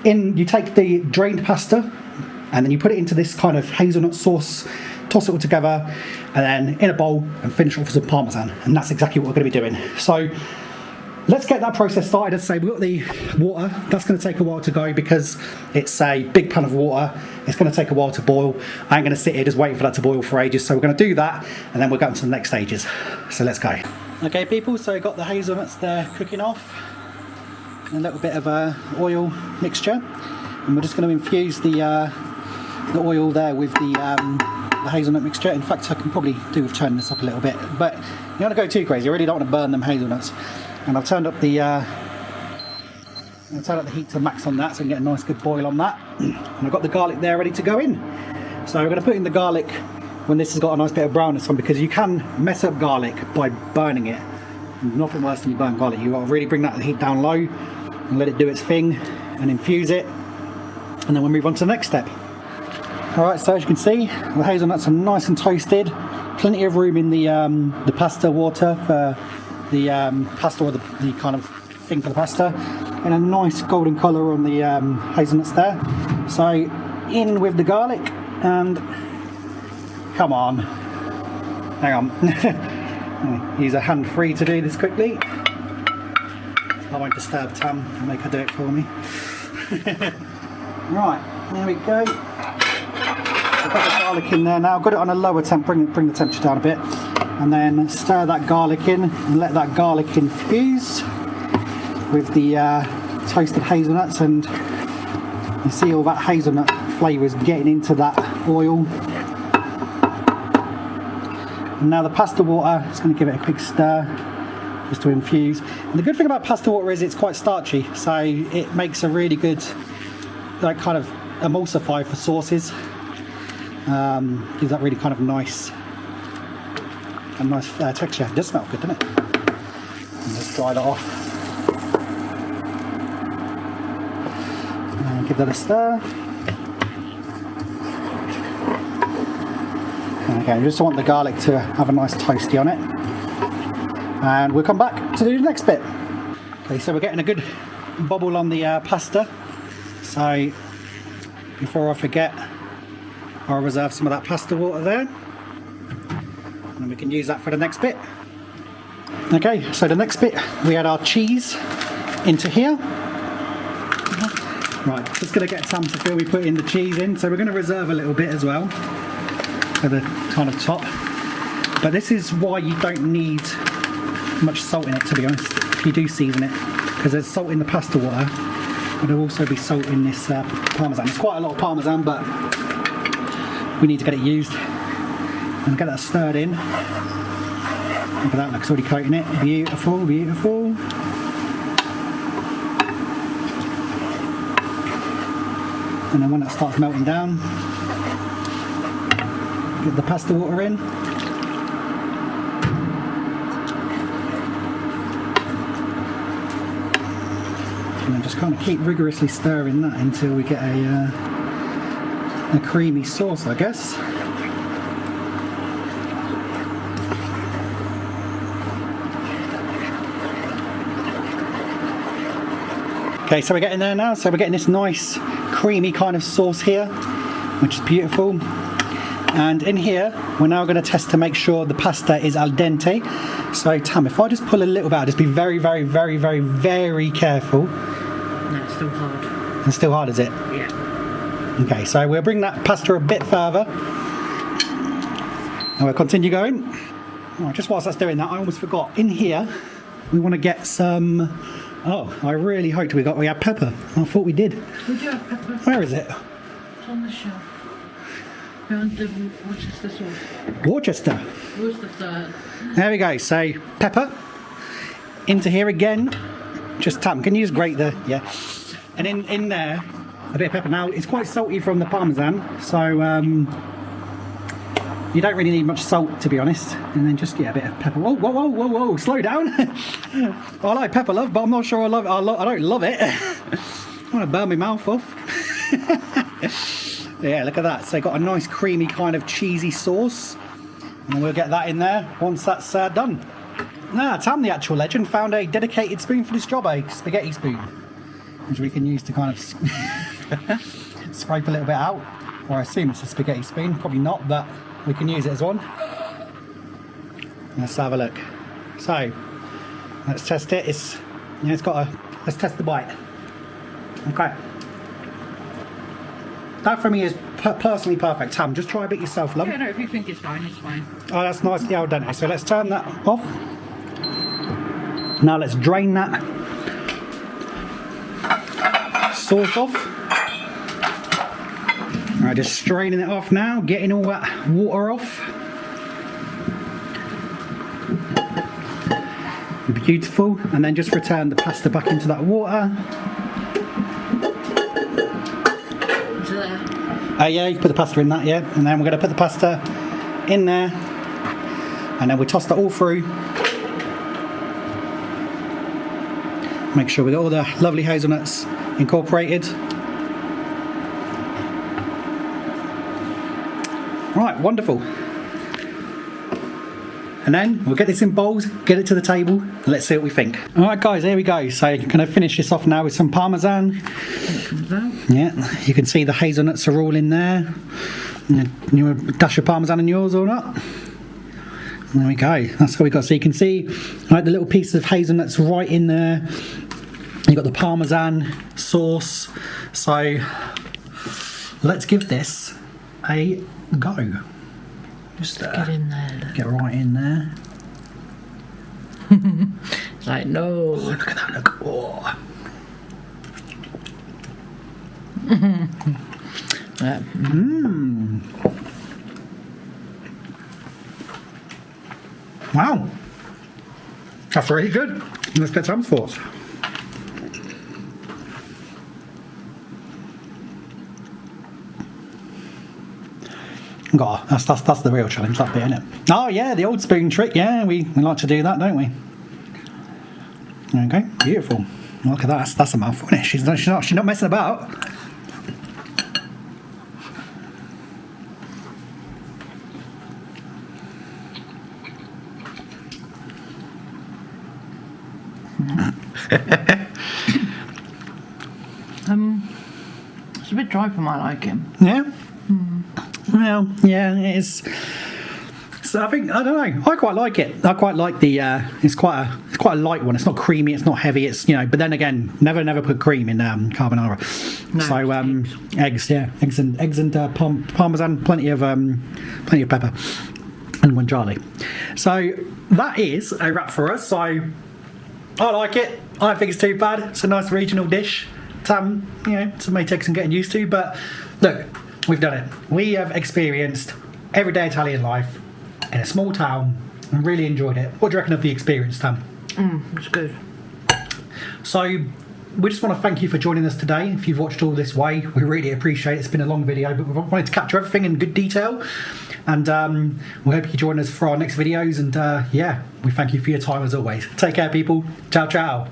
you take the drained pasta and then you put it into this kind of hazelnut sauce, toss it all together, and then in a bowl and finish off with some Parmesan. And that's exactly what we're going to be doing. So let's get that process started. As I say, we've got the water. That's going to take a while to go because it's a big pan of water. It's going to take a while to boil. I ain't going to sit here just waiting for that to boil for ages. So we're going to do that, and then we'll go on to the next stages. So let's go. Okay, people, so got the hazelnuts there cooking off. A little bit of oil mixture. And we're just going to infuse the oil there with the hazelnut mixture. In fact, I can probably do with turning this up a little bit. But you don't want to go too crazy. I really don't want to burn them hazelnuts. And I've turned up the heat to max on that, so I can get a nice good boil on that. And I've got the garlic there ready to go in. So we're going to put in the garlic when this has got a nice bit of brownness on, because you can mess up garlic by burning it. Nothing worse than you burn garlic. You've got to really bring that heat down low and let it do its thing and infuse it. And then we'll move on to the next step. Alright, so as you can see, the hazelnuts are nice and toasted. Plenty of room in the pasta water for the pasta, or the kind of thing for the pasta, and a nice golden colour on the hazelnuts there. So in with the garlic, and come on, hang on, use a hand free to do this quickly. I won't disturb Tam and make her do it for me. Right, there we go. I've got the garlic in there now. I've got it on a lower temp, bring the temperature down a bit. And then stir that garlic in and let that garlic infuse with the toasted hazelnuts, and you see all that hazelnut flavour is getting into that oil. And now the pasta water is going to give it a quick stir, just to infuse. And the good thing about pasta water is it's quite starchy, so it makes a really good like kind of emulsifier for sauces. Gives that really kind of nice texture. It does smell good, doesn't it? And just dry that off. And give that a stir. Okay, I just want the garlic to have a nice toasty on it. And we'll come back to do the next bit. Okay, so we're getting a good bubble on the pasta. So before I forget, I'll reserve some of that pasta water there. And we can use that for the next bit. Okay, so the next bit, we add our cheese into here. Right, just going to get Sam to feel we put in the cheese in. So we're going to reserve a little bit as well for the kind of top. But this is why you don't need much salt in it, to be honest, if you do season it, because there's salt in the pasta water, but there'll also be salt in this parmesan. It's quite a lot of parmesan, but we need to get it used and get that stirred in. Look at that, looks already coating it. Beautiful, beautiful. And then when that starts melting down, get the pasta water in. And then just kind of keep rigorously stirring that until we get a creamy sauce, I guess. Okay, so we're getting there now. So we're getting this nice creamy kind of sauce here, which is beautiful. And in here, we're now going to test to make sure the pasta is al dente. So Tam, if I just pull a little bit out, just be very, very, very, very, very careful. No, it's still hard. It's still hard, is it? Yeah. Okay, so we'll bring that pasta a bit further. And we'll continue going. Oh, just whilst that's doing that, I almost forgot. In here, we want to get some... Oh, I really hoped we had pepper. I thought we did. We do have pepper. Where is it? It's on the shelf. Behind the Worcester sauce. Worcester. Worcester. There we go. So pepper into here again. Just Tam, can you just grate the And in there a bit of pepper. Now it's quite salty from the parmesan, so you don't really need much salt, to be honest. And then just a bit of pepper. Whoa, whoa, whoa, whoa, whoa! Slow down. I like pepper, love, but I'm not sure I don't love it. I want to burn my mouth off. Yeah, look at that. So got a nice creamy kind of cheesy sauce, and we'll get that in there once that's done. Now, Tam, the actual legend, found a dedicated spoon for this job, a spaghetti spoon, which we can use to kind of scrape a little bit out. Or I assume it's a spaghetti spoon, probably not, but we can use it as one. Let's have a look. So, let's test it. Let's test the bite. Okay. That for me is personally perfect. Tam, just try a bit yourself, love. Yeah, no, if you think it's fine, it's fine. Oh, that's nicely al dente. So let's turn that off. Now let's drain that sauce off. Alright, just straining it off now, getting all that water off. Beautiful. And then just return the pasta back into that water. Yeah, you put the pasta in that, yeah. And then we're going to put the pasta in there. And then we toss that all through. Make sure we got all the lovely hazelnuts incorporated. Right, wonderful. And then we'll get this in bowls, get it to the table, and let's see what we think. Alright guys, here we go. So I'm going to finish this off now with some parmesan. Yeah, you can see the hazelnuts are all in there. You want a dash of parmesan in yours or not? There we go, that's what we got. So you can see like the little pieces of hazelnuts right in there. You've got the parmesan sauce. So let's give this a go. Just get in there. Look. Get right in there. It's like, no. Oh, look at that, look. Oh. Yeah. Wow. That's really good. Let's get Sam's thoughts. God, that's the real challenge, that bit, isn't it? Oh yeah, the old spoon trick. Yeah, we like to do that, don't we? Okay, beautiful. Look at that. That's a mouthful, isn't it? She's not messing about. It's a bit dry for my liking. Yeah. Well, yeah, it is. So I don't know. I quite like it. I quite like the. It's quite a light one. It's not creamy. It's not heavy. It's But then again, never put cream in carbonara. No, So eggs, yeah, eggs and parmesan, plenty of pepper, and guanciale. So that is a wrap for us. So I like it. I don't think it's too bad. It's a nice regional dish. Some may take some getting used to, but look, we've done it. We have experienced everyday Italian life in a small town and really enjoyed it. What do you reckon of the experience, Tam? It's good. So we just want to thank you for joining us today. If you've watched all this way, we really appreciate it. It's been a long video, but we wanted to capture everything in good detail. And we hope you join us for our next videos. And we thank you for your time as always. Take care, people. Ciao, ciao.